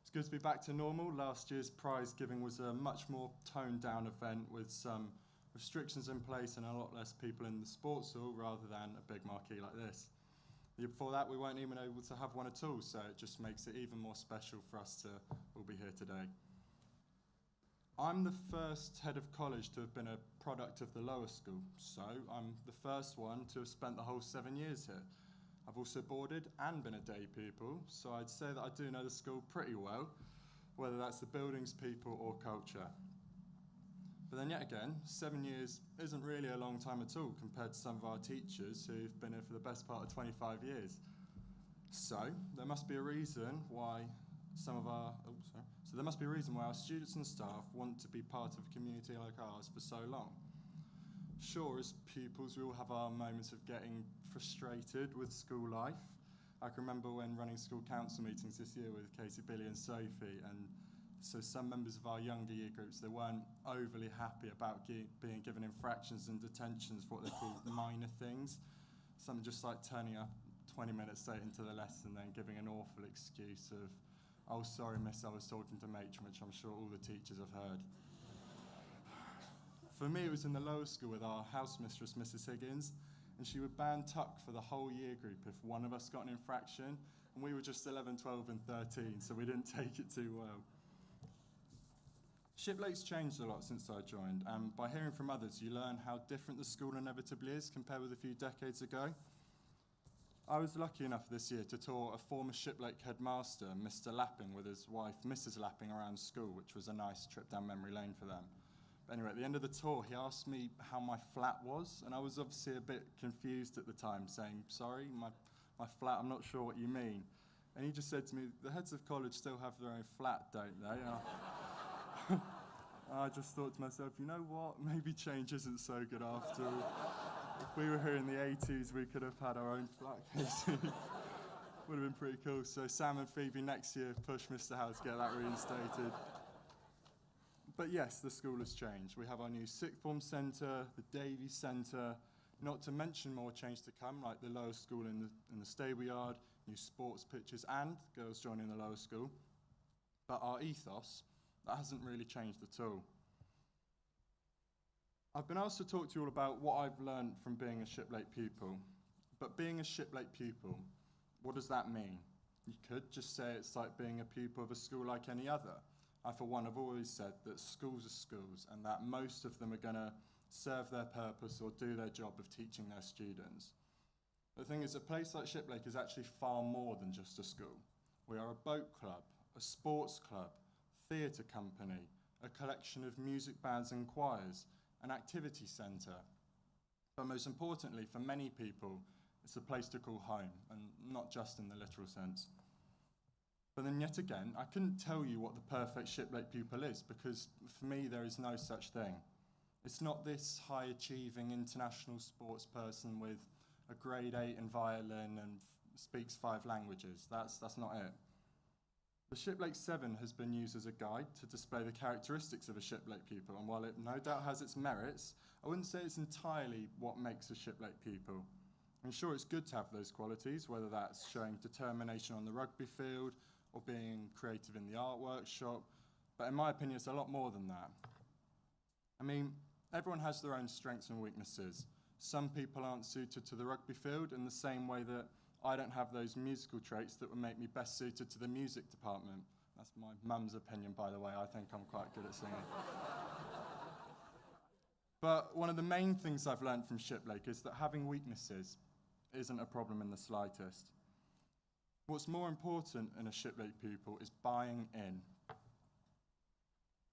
It's good to be back to normal. Last year's prize giving was a much more toned down event with some restrictions in place and a lot less people in the sports hall rather than a big marquee like this. The year before that we weren't even able to have one at all, so it just makes it even more special for us to all be here today. I'm the first head of college to have been a product of the lower school, so I'm the first one to have spent the whole 7 years here. I've also boarded and been a day pupil, so I'd say that I do know the school pretty well, whether that's the buildings, people or culture. But then yet again, 7 years isn't really a long time at all compared to some of our teachers who've been here for the best part of 25 years. So there must be a reason why our students and staff want to be part of a community like ours for so long. Sure, as pupils, we all have our moments of getting frustrated with school life. I can remember when running school council meetings this year with Katie, Billy and Sophie, and so some members of our younger year groups, they weren't overly happy about being given infractions and detentions for what they call minor things. Something just like turning up 20 minutes late into the lesson and then giving an awful excuse of, "Oh, sorry, miss, I was talking to matron," which I'm sure all the teachers have heard. For me, it was in the lower school with our house mistress, Mrs. Higgins, and she would ban tuck for the whole year group if one of us got an infraction, and we were just 11, 12 and 13, so we didn't take it too well. Shiplake's changed a lot since I joined, and by hearing from others, you learn how different the school inevitably is compared with a few decades ago. I was lucky enough this year to tour a former Shiplake headmaster, Mr. Lapping, with his wife, Mrs. Lapping, around school, which was a nice trip down memory lane for them. But anyway, at the end of the tour, he asked me how my flat was, and I was obviously a bit confused at the time, saying, "Sorry, my flat, I'm not sure what you mean." And he just said to me, "The heads of college still have their own flat, don't they?" I just thought to myself, you know what, maybe change isn't so good after all. If we were here in the 80s, we could have had our own flat case. Would have been pretty cool. So Sam and Phoebe next year push Mr. Howe to get that reinstated. But yes, the school has changed. We have our new sixth form centre, the Davies Centre, not to mention more change to come, like the lower school in the stable yard, new sports pitches, and girls joining the lower school. But our ethos, that hasn't really changed at all. I've been asked to talk to you all about what I've learned from being a Shiplake pupil. But being a Shiplake pupil, what does that mean? You could just say it's like being a pupil of a school like any other. I, for one, have always said that schools are schools and that most of them are going to serve their purpose or do their job of teaching their students. The thing is, a place like Shiplake is actually far more than just a school. We are a boat club, a sports club, theatre company, a collection of music bands and choirs, an activity centre. But most importantly, for many people, it's a place to call home, and not just in the literal sense. But then yet again, I couldn't tell you what the perfect Shiplake pupil is, because for me there is no such thing. It's not this high-achieving international sports person with a grade 8 in violin and speaks 5 languages. That's not it. The Shiplake 7 has been used as a guide to display the characteristics of a Shiplake pupil, and while it no doubt has its merits, I wouldn't say it's entirely what makes a Shiplake pupil. I'm sure it's good to have those qualities, whether that's showing determination on the rugby field or being creative in the art workshop, but in my opinion it's a lot more than that. I mean, everyone has their own strengths and weaknesses. Some people aren't suited to the rugby field in the same way that I don't have those musical traits that would make me best suited to the music department. That's my mum's opinion, by the way. I think I'm quite good at singing. But one of the main things I've learned from Shiplake is that having weaknesses isn't a problem in the slightest. What's more important in a Shiplake pupil is buying in.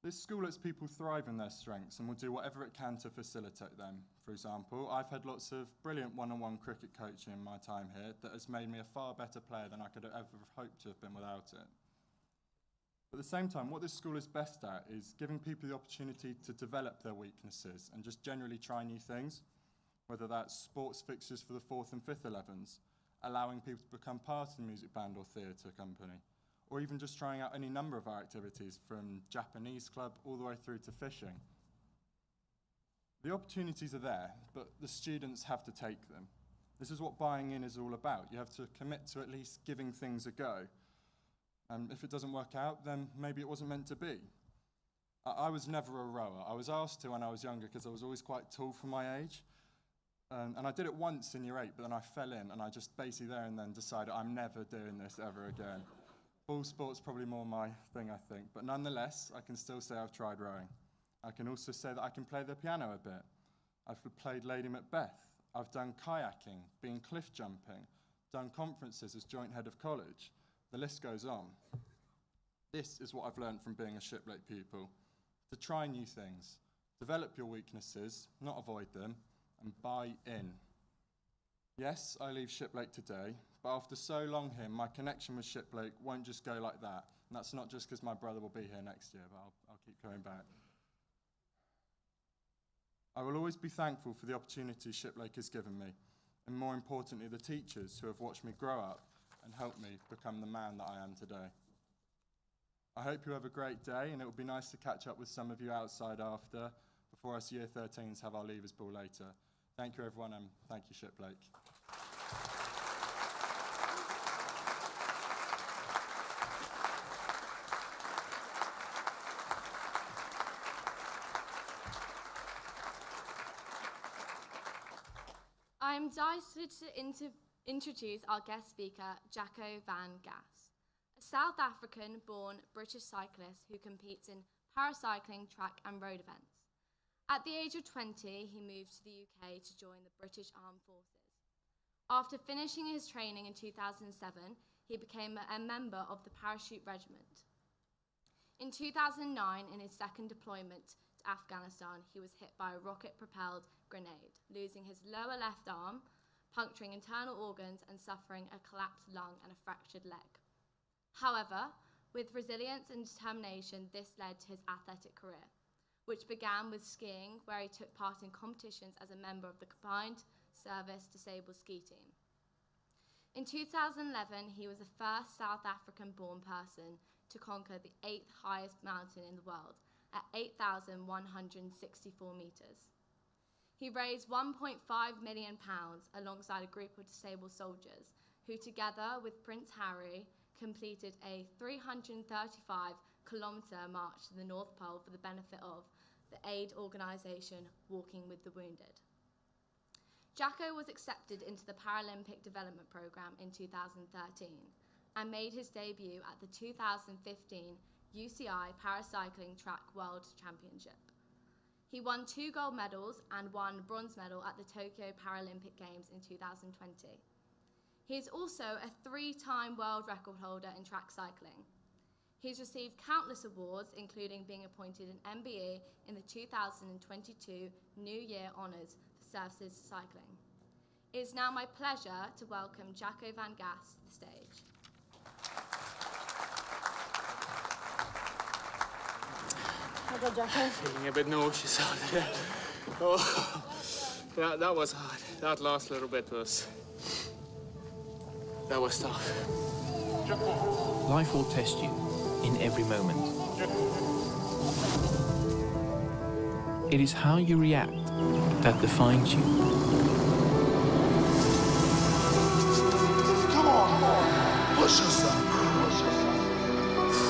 This school lets people thrive in their strengths and will do whatever it can to facilitate them. For example, I've had lots of brilliant one-on-one cricket coaching in my time here that has made me a far better player than I could have ever hoped to have been without it. At the same time, what this school is best at is giving people the opportunity to develop their weaknesses and just generally try new things, whether that's sports fixtures for the 4th and 5th 11s, allowing people to become part of the music band or theatre company, or even just trying out any number of our activities, from Japanese club all the way through to fishing. The opportunities are there, but the students have to take them. This is what buying in is all about. You have to commit to at least giving things a go. And if it doesn't work out, then maybe it wasn't meant to be. I was never a rower. I was asked to when I was younger because I was always quite tall for my age. And I did it once in year 8, but then I fell in, and I just basically there and then decided I'm never doing this ever again. Ball sport's probably more my thing, I think. But nonetheless, I can still say I've tried rowing. I can also say that I can play the piano a bit. I've played Lady Macbeth. I've done kayaking, been cliff jumping, done conferences as joint head of college. The list goes on. This is what I've learned from being a Shiplake pupil. To try new things, develop your weaknesses, not avoid them, and buy in. Yes, I leave Shiplake today, but after so long here, my connection with Shiplake won't just go like that. And that's not just because my brother will be here next year, but I'll keep coming back. I will always be thankful for the opportunity Shiplake has given me, and more importantly, the teachers who have watched me grow up and helped me become the man that I am today. I hope you have a great day, and it will be nice to catch up with some of you outside after, before us Year 13s have our Leavers Ball later. Thank you, everyone, and thank you, Shiplake. I am delighted to introduce our guest speaker, Jaco Van Gaas, a South African-born British cyclist who competes in paracycling, track and road events. At the age of 20, he moved to the UK to join the British Armed Forces. After finishing his training in 2007, he became a member of the Parachute Regiment. In 2009, in his second deployment to Afghanistan, he was hit by a rocket-propelled grenade, losing his lower left arm, puncturing internal organs and suffering a collapsed lung and a fractured leg. However, with resilience and determination, this led to his athletic career, which began with skiing, where he took part in competitions as a member of the Combined Service Disabled Ski Team. In 2011, he was the first South African-born person to conquer the 8th highest mountain in the world at 8,164 metres. He raised £1.5 million alongside a group of disabled soldiers who, together with Prince Harry, completed a 335-kilometre march to the North Pole for the benefit of the aid organisation Walking with the Wounded. Jaco was accepted into the Paralympic Development Programme in 2013 and made his debut at the 2015 UCI Paracycling Track World Championship. He won 2 gold medals and 1 bronze medal at the Tokyo Paralympic Games in 2020. He is also a 3-time world record holder in track cycling. He's received countless awards, including being appointed an MBE in the 2022 New Year Honours for services to cycling. It is now my pleasure to welcome Jaco Van Gaas to the stage. I got Jaco. Feeling a bit nauseous out there. Oh, that was hard. That last little bit was... That was tough. Life will test you in every moment. It is how you react that defines you. Come on, push yourself.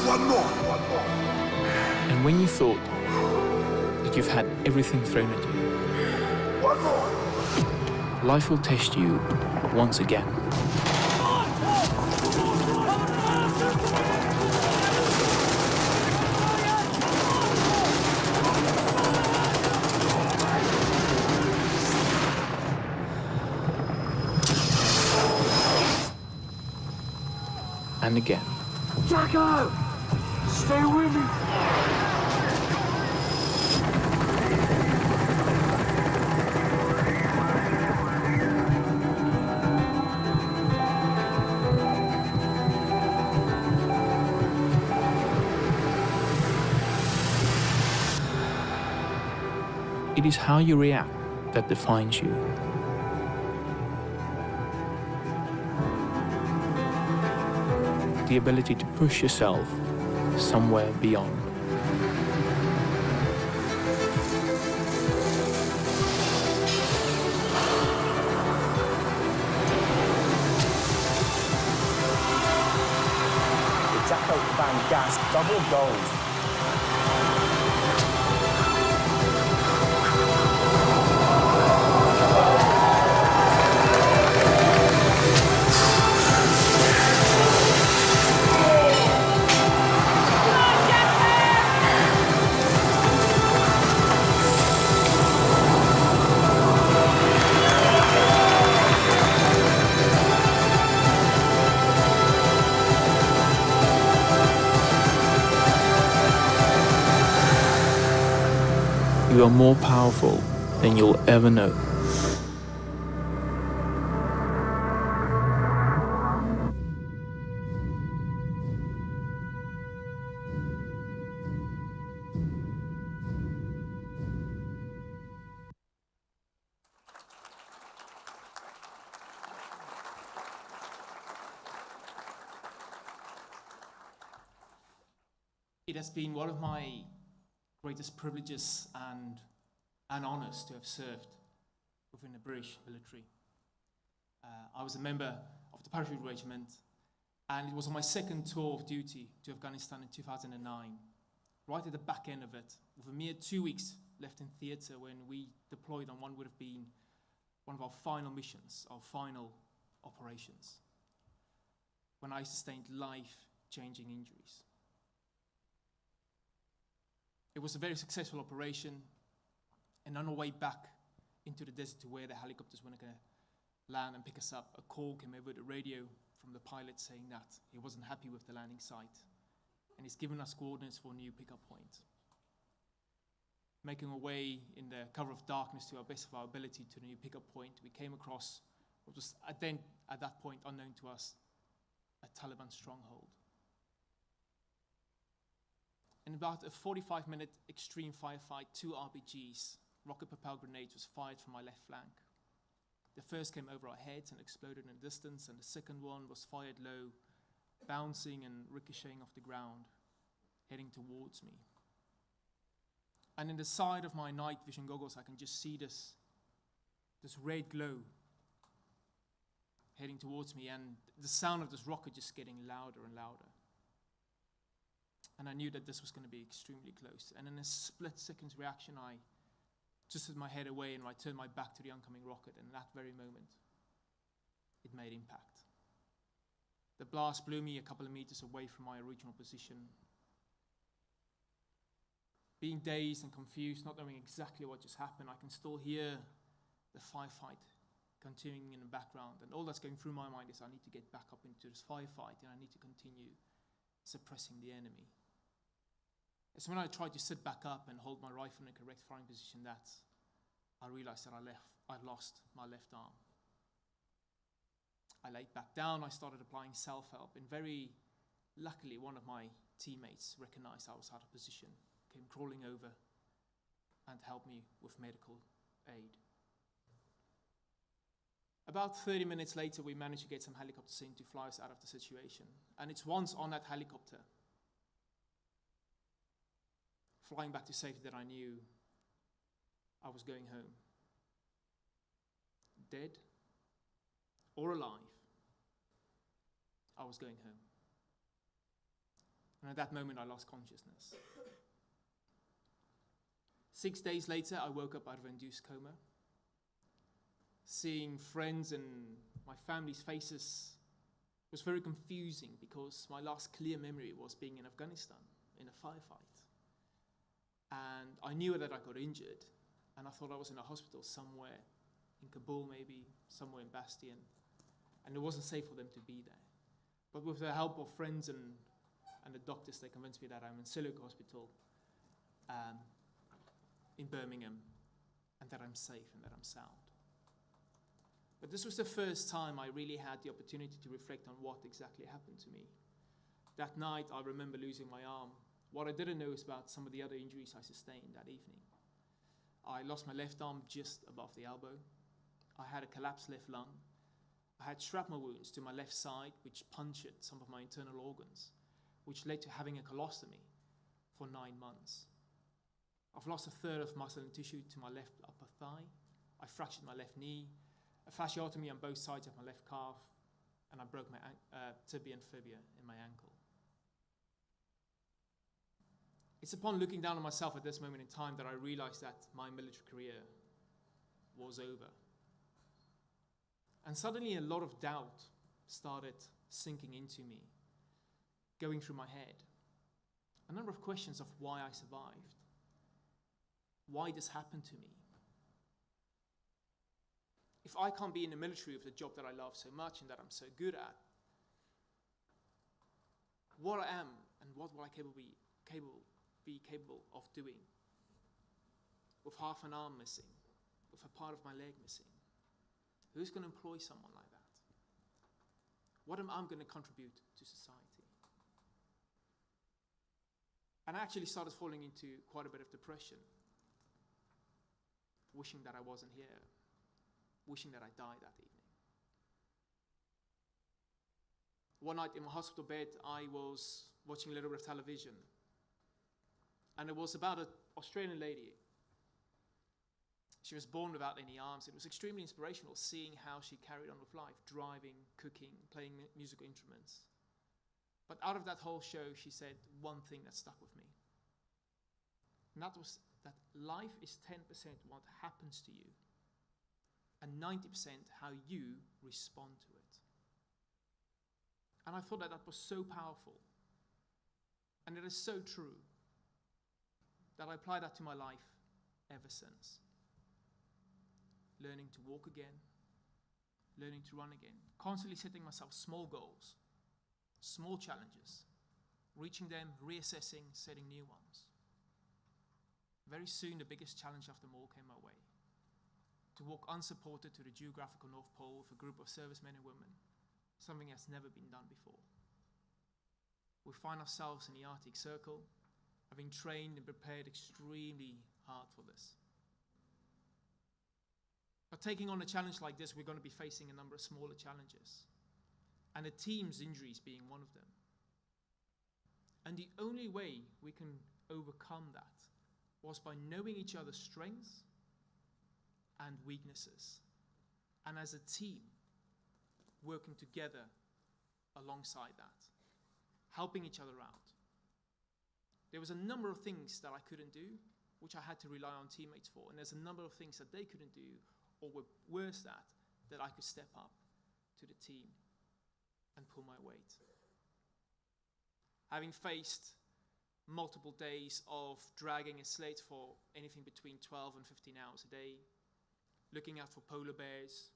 One more. And when you thought that you've had everything thrown at you, One more. life will test you once again. And again. Jaco! Stay with me! It is how you react that defines you. The ability to push yourself somewhere beyond. The Jaco Van Gaas double gold. You are more powerful than you'll ever know. It has been one of my greatest privileges and honours to have served within the British military. I was a member of the Parachute Regiment, and it was on my second tour of duty to Afghanistan in 2009, right at the back end of it, with a mere 2 weeks left in theatre when we deployed on what would have been one of our final missions, our final operations, when I sustained life-changing injuries. It was a very successful operation, and on our way back into the desert to where the helicopters were going to land and pick us up, a call came over the radio from the pilot saying that he wasn't happy with the landing site, and he's given us coordinates for a new pickup point. Making our way in the cover of darkness to our best of our ability to the new pickup point, we came across what was at that point unknown to us, a Taliban stronghold. In about a 45-minute extreme firefight, 2 RPGs, rocket-propelled grenades, was fired from my left flank. The first came over our heads and exploded in the distance, and the second one was fired low, bouncing and ricocheting off the ground, heading towards me. And in the side of my night vision goggles, I can just see this red glow heading towards me, and the sound of this rocket just getting louder and louder. And I knew that this was going to be extremely close. And in a split-second reaction, I twisted my head away and I turned my back to the oncoming rocket. And in that very moment, it made impact. The blast blew me a couple of meters away from my original position. Being dazed and confused, not knowing exactly what just happened, I can still hear the firefight continuing in the background. And all that's going through my mind is I need to get back up into this firefight and I need to continue suppressing the enemy. It's when I tried to sit back up and hold my rifle in a correct firing position that I realized that I'd lost my left arm. I laid back down, I started applying self-help, and very luckily one of my teammates recognized I was out of position, came crawling over and helped me with medical aid. About 30 minutes later, we managed to get some helicopters in to fly us out of the situation. And it's once on that helicopter, flying back to safety, that I knew I was going home. Dead or alive, I was going home. And at that moment, I lost consciousness. 6 days later, I woke up out of an induced coma. Seeing friends and my family's faces was very confusing because my last clear memory was being in Afghanistan in a firefight. And I knew that I got injured, and I thought I was in a hospital somewhere in Kabul, maybe somewhere in Bastion, and it wasn't safe for them to be there. But with the help of friends and the doctors, they convinced me that I'm in Shiplake Hospital in Birmingham, and that I'm safe and that I'm sound. But this was the first time I really had the opportunity to reflect on what exactly happened to me. That night, I remember losing my arm. What I didn't know is about some of the other injuries I sustained that evening. I lost my left arm just above the elbow. I had a collapsed left lung. I had shrapnel wounds to my left side, which punctured some of my internal organs, which led to having a colostomy for 9 months. I've lost a third of muscle and tissue to my left upper thigh. I fractured my left knee, a fasciotomy on both sides of my left calf, and I broke my tibia and fibula in my ankle. It's upon looking down on myself at this moment in time that I realized that my military career was over. And suddenly a lot of doubt started sinking into me, going through my head. A number of questions of why I survived, why this happened to me. If I can't be in the military with the job that I love so much and that I'm so good at, what I am and what will I be capable of doing with half an arm missing, with a part of my leg missing? Who's going to employ someone like that? What am I going to contribute to society? And I actually started falling into quite a bit of depression, wishing that I wasn't here, wishing that I died that evening. One night in my hospital bed, I was watching a little bit of television, and it was about an Australian lady. She was born without any arms. It was extremely inspirational seeing how she carried on with life, driving, cooking, playing musical instruments. But out of that whole show, she said one thing that stuck with me. And that was that life is 10% what happens to you, and 90% how you respond to it. And I thought that was so powerful. And it is so true that I apply that to my life ever since. Learning to walk again, learning to run again, constantly setting myself small goals, small challenges, reaching them, reassessing, setting new ones. Very soon, the biggest challenge of them all came my way. To walk unsupported to the geographical North Pole with a group of servicemen and women, something that's never been done before. We find ourselves in the Arctic Circle, having trained and prepared extremely hard for this. But taking on a challenge like this, we're going to be facing a number of smaller challenges, and the team's injuries being one of them. And the only way we can overcome that was by knowing each other's strengths and weaknesses, and as a team, working together alongside that, helping each other out. There was a number of things that I couldn't do, which I had to rely on teammates for, and there's a number of things that they couldn't do, or were worse at, that I could step up to the team and pull my weight. Having faced multiple days of dragging a slate for anything between 12 and 15 hours a day, looking out for polar bears,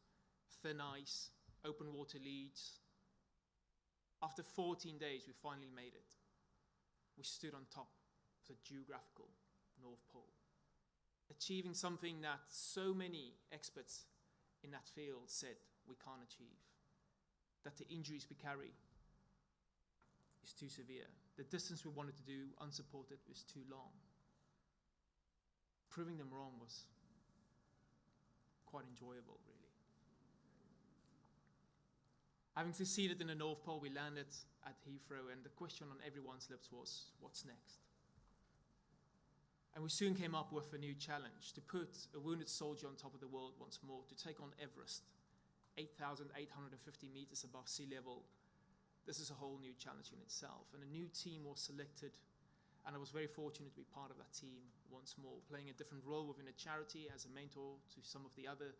thin ice, open water leads. After 14 days, we finally made it. We stood on top of the geographical North Pole, achieving something that so many experts in that field said we can't achieve, that the injuries we carry is too severe. The distance we wanted to do unsupported was too long. proving them wrong was quite enjoyable, really. Having succeeded in the North Pole, we landed at Heathrow, and the question on everyone's lips was, what's next? And we soon came up with a new challenge, to put a wounded soldier on top of the world once more, to take on Everest, 8,850 meters above sea level. This is a whole new challenge in itself. And a new team was selected, and I was very fortunate to be part of that team once more, playing a different role within a charity as a mentor to some of the other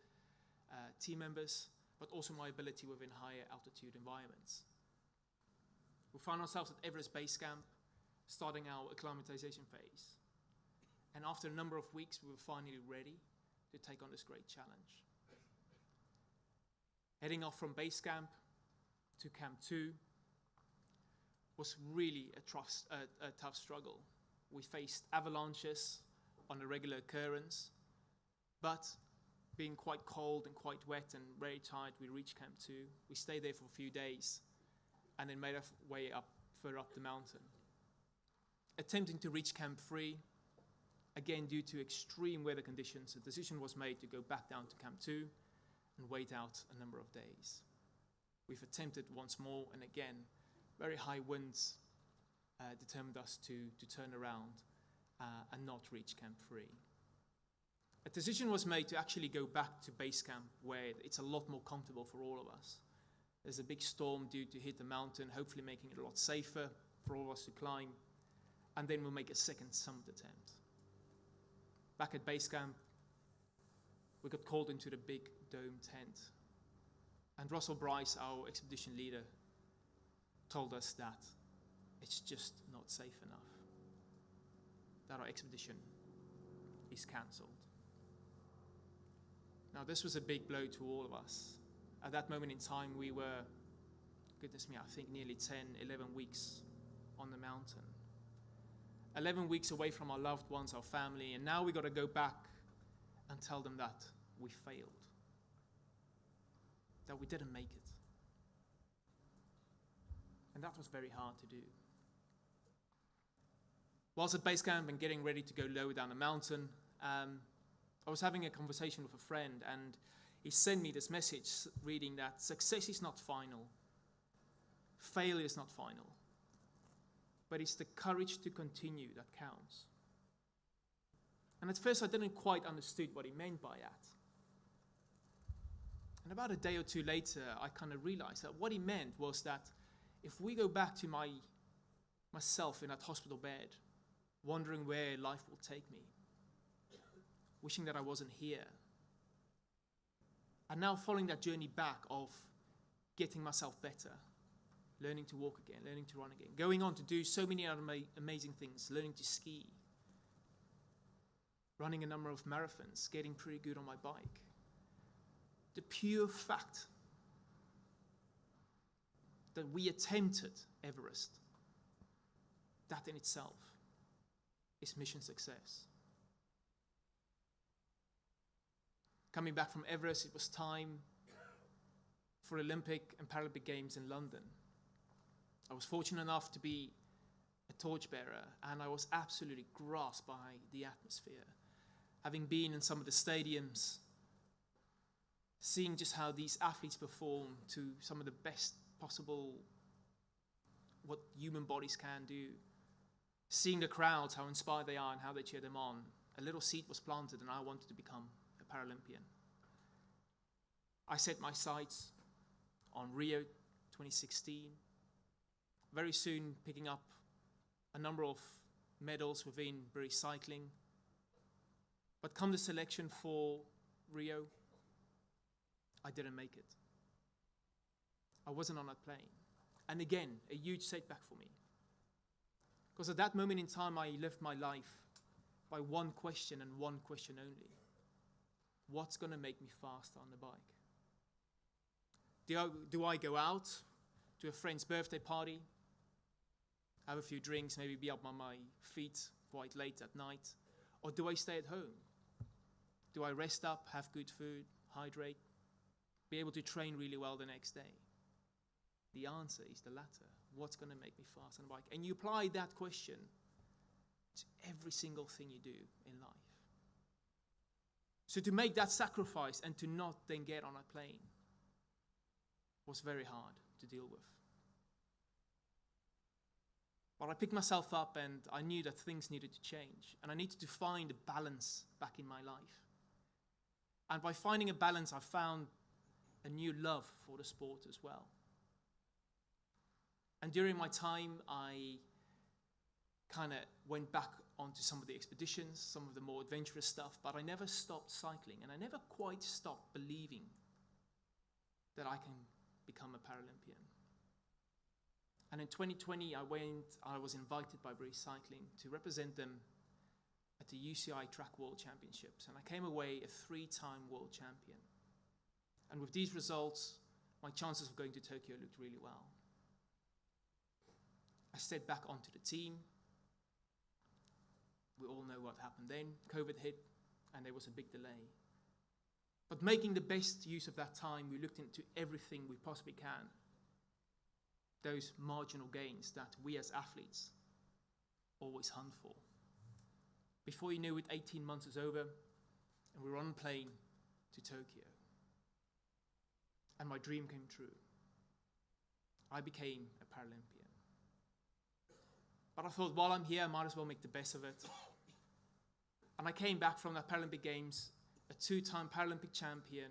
team members, but also my ability within higher altitude environments. We found ourselves at Everest Base Camp, starting our acclimatization phase. And after a number of weeks, we were finally ready to take on this great challenge. Heading off from base camp to Camp 2 was really a tough struggle. We faced avalanches on a regular occurrence, but being quite cold and quite wet and very tired, we reached Camp 2. We stayed there for a few days and then made our way up, further up the mountain. Attempting to reach Camp 3, again due to extreme weather conditions, a decision was made to go back down to Camp 2 and wait out a number of days. We've attempted once more, and again, very high winds determined us to turn around and not reach Camp 3. A decision was made to actually go back to base camp, where it's a lot more comfortable for all of us. There's a big storm due to hit the mountain, hopefully making it a lot safer for all of us to climb, and then we'll make a second summit attempt. Back at base camp, we got called into the big dome tent, and Russell Bryce, our expedition leader, told us that it's just not safe enough, that our expedition is cancelled. Now, this was a big blow to all of us. At that moment in time, we were, goodness me, I think nearly 10, 11 weeks on the mountain. 11 weeks away from our loved ones, our family, and now we got to go back and tell them that we failed, that we didn't make it. And that was very hard to do. Whilst at base camp and getting ready to go lower down the mountain, I was having a conversation with a friend, and he sent me this message reading that success is not final, failure is not final, but it's the courage to continue that counts. And at first I didn't quite understand what he meant by that. And about a day or two later, I kind of realized that what he meant was that if we go back to myself in that hospital bed, wondering where life will take me, wishing that I wasn't here, and now following that journey back of getting myself better, learning to walk again, learning to run again, going on to do so many other amazing things, learning to ski, running a number of marathons, getting pretty good on my bike. The pure fact that we attempted Everest, that in itself is mission success. Coming back from Everest, it was time for Olympic and Paralympic Games in London. I was fortunate enough to be a torchbearer, and I was absolutely grasped by the atmosphere. Having been in some of the stadiums, seeing just how these athletes perform to some of the best possible what human bodies can do, seeing the crowds, how inspired they are and how they cheer them on, a little seed was planted, and I wanted to become a Paralympian. I set my sights on Rio 2016, very soon picking up a number of medals within British cycling. But come the selection for Rio, I didn't make it. I wasn't on that plane. And again, a huge setback for me. Because at that moment in time, I lived my life by one question and one question only. What's going to make me faster on the bike? Do I go out to a friend's birthday party, have a few drinks, maybe be up on my feet quite late at night? Or do I stay at home? Do I rest up, have good food, hydrate, be able to train really well the next day? The answer is the latter. What's going to make me fast on the bike? And you apply that question to every single thing you do in life. So to make that sacrifice and to not then get on a plane was very hard to deal with. But I picked myself up and I knew that things needed to change and I needed to find a balance back in my life. And by finding a balance, I found a new love for the sport as well. And during my time, I kind of went back onto some of the expeditions, some of the more adventurous stuff, but I never stopped cycling and I never quite stopped believing that I can become a Paralympian. And in 2020, I was invited by British Cycling to represent them at the UCI Track World Championships, and I came away a 3-time world champion. And with these results, my chances of going to Tokyo looked really well. I stepped back onto the team. We all know what happened then. COVID hit, and there was a big delay. But making the best use of that time, we looked into everything we possibly can. Those marginal gains that we as athletes always hunt for. Before you knew it, 18 months was over, and we were on a plane to Tokyo. And my dream came true. I became a Paralympian. But I thought, while I'm here, I might as well make the best of it. And I came back from the Paralympic Games a 2-time Paralympic champion,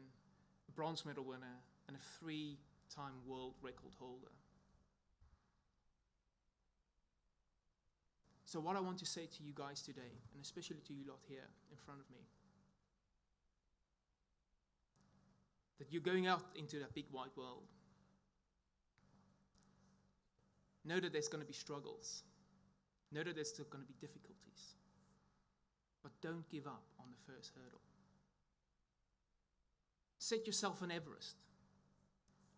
a bronze medal winner, and a 3-time world record holder. So what I want to say to you guys today, and especially to you lot here in front of me, that you're going out into that big wide world. Know that there's going to be struggles. Know that there's still going to be difficulties. But don't give up on the first hurdle. Set yourself an Everest.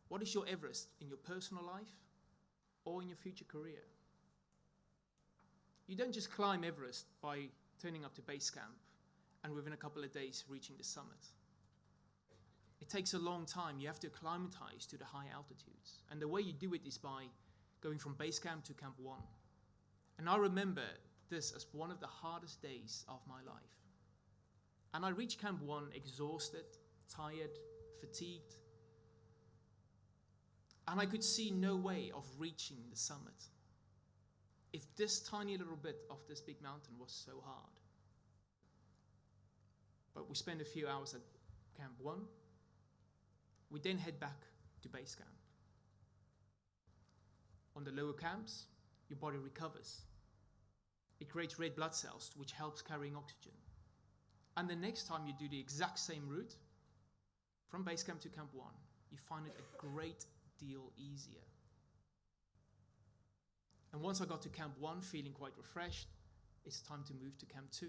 What is your Everest in your personal life or in your future career? You don't just climb Everest by turning up to base camp and within a couple of days reaching the summit. It takes a long time. You have to acclimatize to the high altitudes. And the way you do it is by going from base camp to Camp 1. And I remember this as one of the hardest days of my life. And I reached Camp 1 exhausted, tired, fatigued. And I could see no way of reaching the summit. If this tiny little bit of this big mountain was so hard. But we spent a few hours at Camp 1. We then head back to base camp. On the lower camps, your body recovers. It creates red blood cells, which helps carrying oxygen. And the next time you do the exact same route, from base camp to Camp 1, you find it a great deal easier. And once I got to Camp 1 feeling quite refreshed, it's time to move to Camp 2.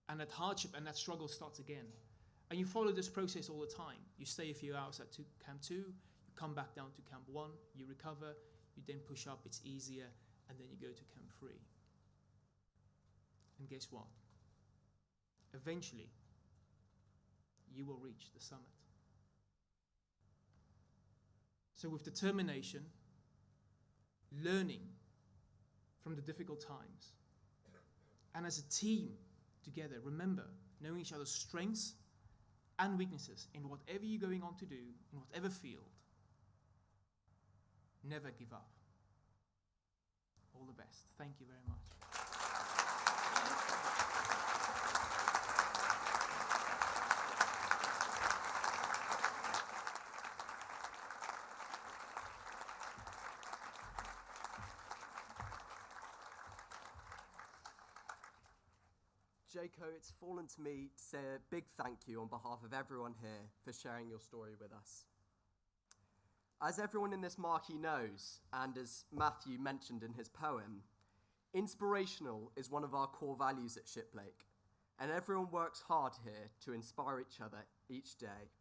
And that hardship and that struggle starts again. And you follow this process all the time. You stay a few hours at Camp 2, you come back down to Camp 1, you recover, you then push up, it's easier, and then you go to Camp 3. And guess what? Eventually, you will reach the summit. So with determination, learning from the difficult times, and as a team together, remember, knowing each other's strengths and weaknesses in whatever you're going on to do, in whatever field, never give up. All the best. Thank you very much. Jaco, it's fallen to me to say a big thank you on behalf of everyone here for sharing your story with us. As everyone in this marquee knows, and as Matthew mentioned in his poem, inspirational is one of our core values at Shiplake, and everyone works hard here to inspire each other each day.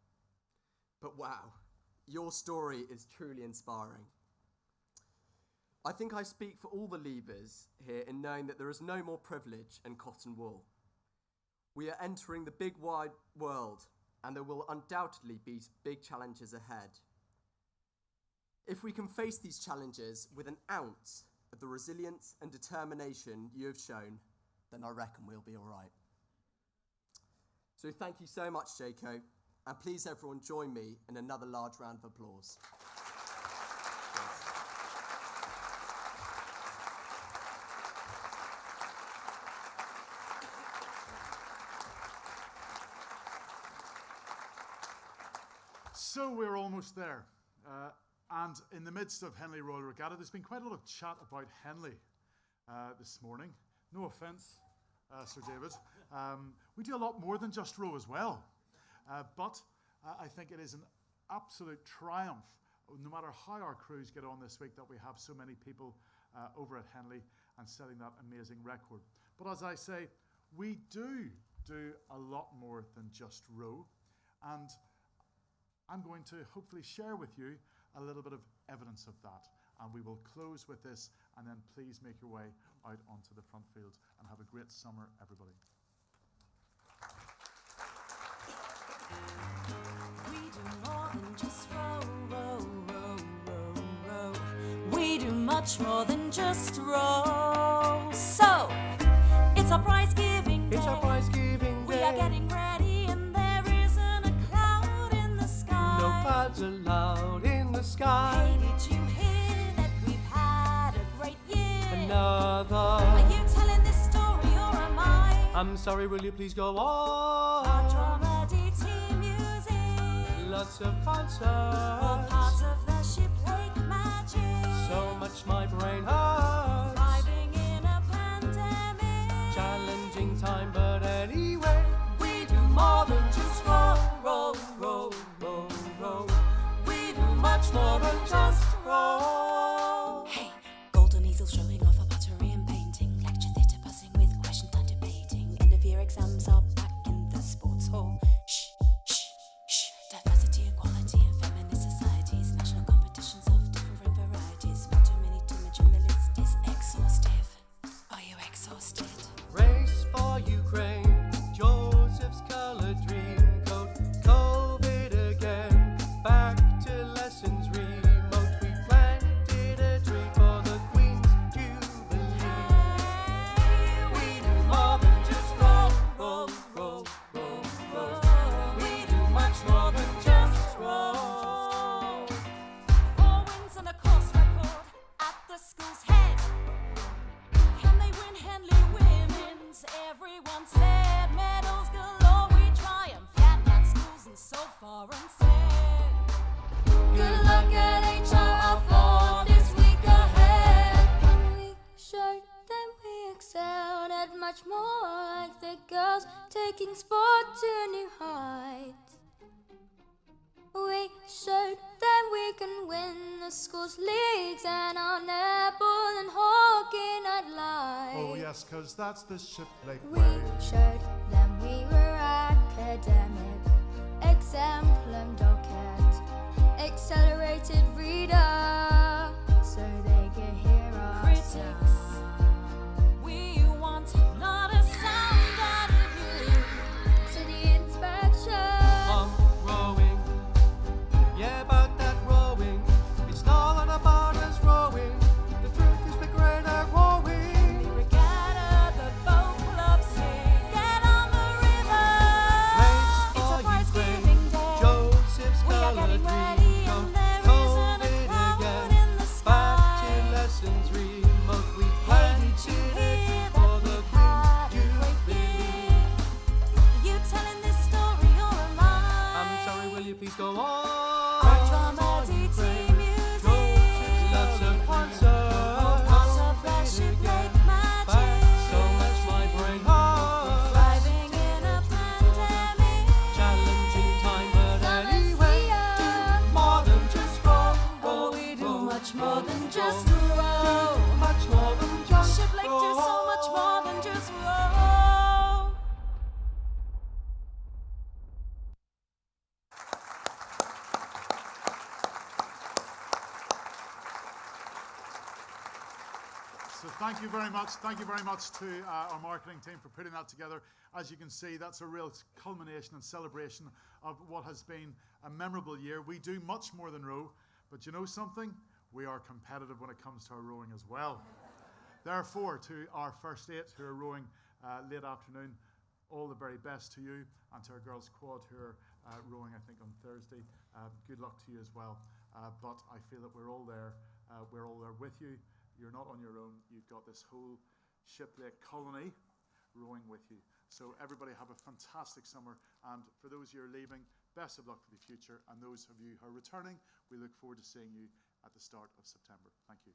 But wow, your story is truly inspiring. I think I speak for all the leavers here in knowing that there is no more privilege in cotton wool. We are entering the big wide world, and there will undoubtedly be big challenges ahead. If we can face these challenges with an ounce of the resilience and determination you have shown, then I reckon we'll be all right. So thank you so much, Jaco, and please everyone join me in another large round of applause. So we're almost there. And in the midst of Henley Royal Regatta, there's been quite a lot of chat about Henley this morning. No offence, Sir David. We do a lot more than just row as well. But I think it is an absolute triumph, no matter how our crews get on this week, that we have so many people over at Henley and setting that amazing record. But as I say, we do a lot more than just row. And I'm going to hopefully share with you a little bit of evidence of that. And we will close with this, and then please make your way out onto the front field and have a great summer, everybody. We do more than just row, row, row, row, row. We do much more than just row. So, it's our prize giving day. It's our prize giving day. We are getting ready, and there isn't a cloud in the sky. No clouds allowed in the sky. Hey, did you hear that we've had a great year? Another. Are you telling this story or am I? I'm sorry, will you please go on? Our dramedy team music. Lots of concerts. All parts of the Shiplake magic. So much my brain hurts. Thriving in a pandemic. Challenging time, but anyway. We do more than just row, row, row, row, row. We do much more than just row. Hey, golden easels showing off a pottery and painting. Lecture theatre buzzing with question time debating. End of year exams are back in the sports hall. Shh, shh, shh. Diversity, equality, and feminist societies. National competitions of different varieties. Far too many to mention, the list is exhaustive. Are you exhausted? Race for Ukraine. Joseph's colored dream coat. COVID again. Back to lessons remote. We planted a tree for the Queen's Jubilee. We do more than just row, row, row, row, row. We do much more than just row. 4 wins and a course record at the school's head. Can they win Henley Women's? Everyone said medals galore. We triumph, yeah, that school's and so far unsaid. Good luck at HR for this week ahead. We showed them we excelled at much more like the girls, taking sport to new heights. We showed them we can win the school's leagues and our netball and hockey night lights. Oh yes, because that's the Shiplake We way. showed them we were academic, exemplum docet, accelerated reader, so they could hear our Critics, sound. we want not a sound out of you. To the inspection, Rowing. Yeah, about that rowing. It's not about us rowing. The truth is we're great at rowing. Regatta, the boat club sing. Get on the river. It's a prize giving day. Joseph's We are colored getting dream ready, coat. and there isn't a COVID cloud again. in the Back sky. to lessons remote. We Hey, did you planted hear it that for the we've had Queen's a great Jubilee. year? Are you telling this story or am I? I'm sorry, will you please go on? Our dramedy team music. Lots of concerts. Parts of the Shiplake magic. So much my brain hurts. Thriving in a pandemic. Challenging time, but anyway. Do more than just row. Oh, we do much more than just row. row. Much more than just Shiplake do so row. much more than just row. So thank you very much. Thank you very much to our marketing team for putting that together. As you can see, that's a real culmination and celebration of what has been a memorable year. We do much more than row, but you know something? We are competitive when it comes to our rowing as well. Therefore, to our first 8 who are rowing late afternoon, all the very best to you, and to our girls' quad who are rowing, I think, on Thursday. Good luck to you as well. But I feel that we're all there. We're all there with you. You're not on your own. You've got this whole Shiplake colony rowing with you. So everybody have a fantastic summer. And for those of you who are leaving, best of luck for the future. And those of you who are returning, we look forward to seeing you at the start of September. Thank you.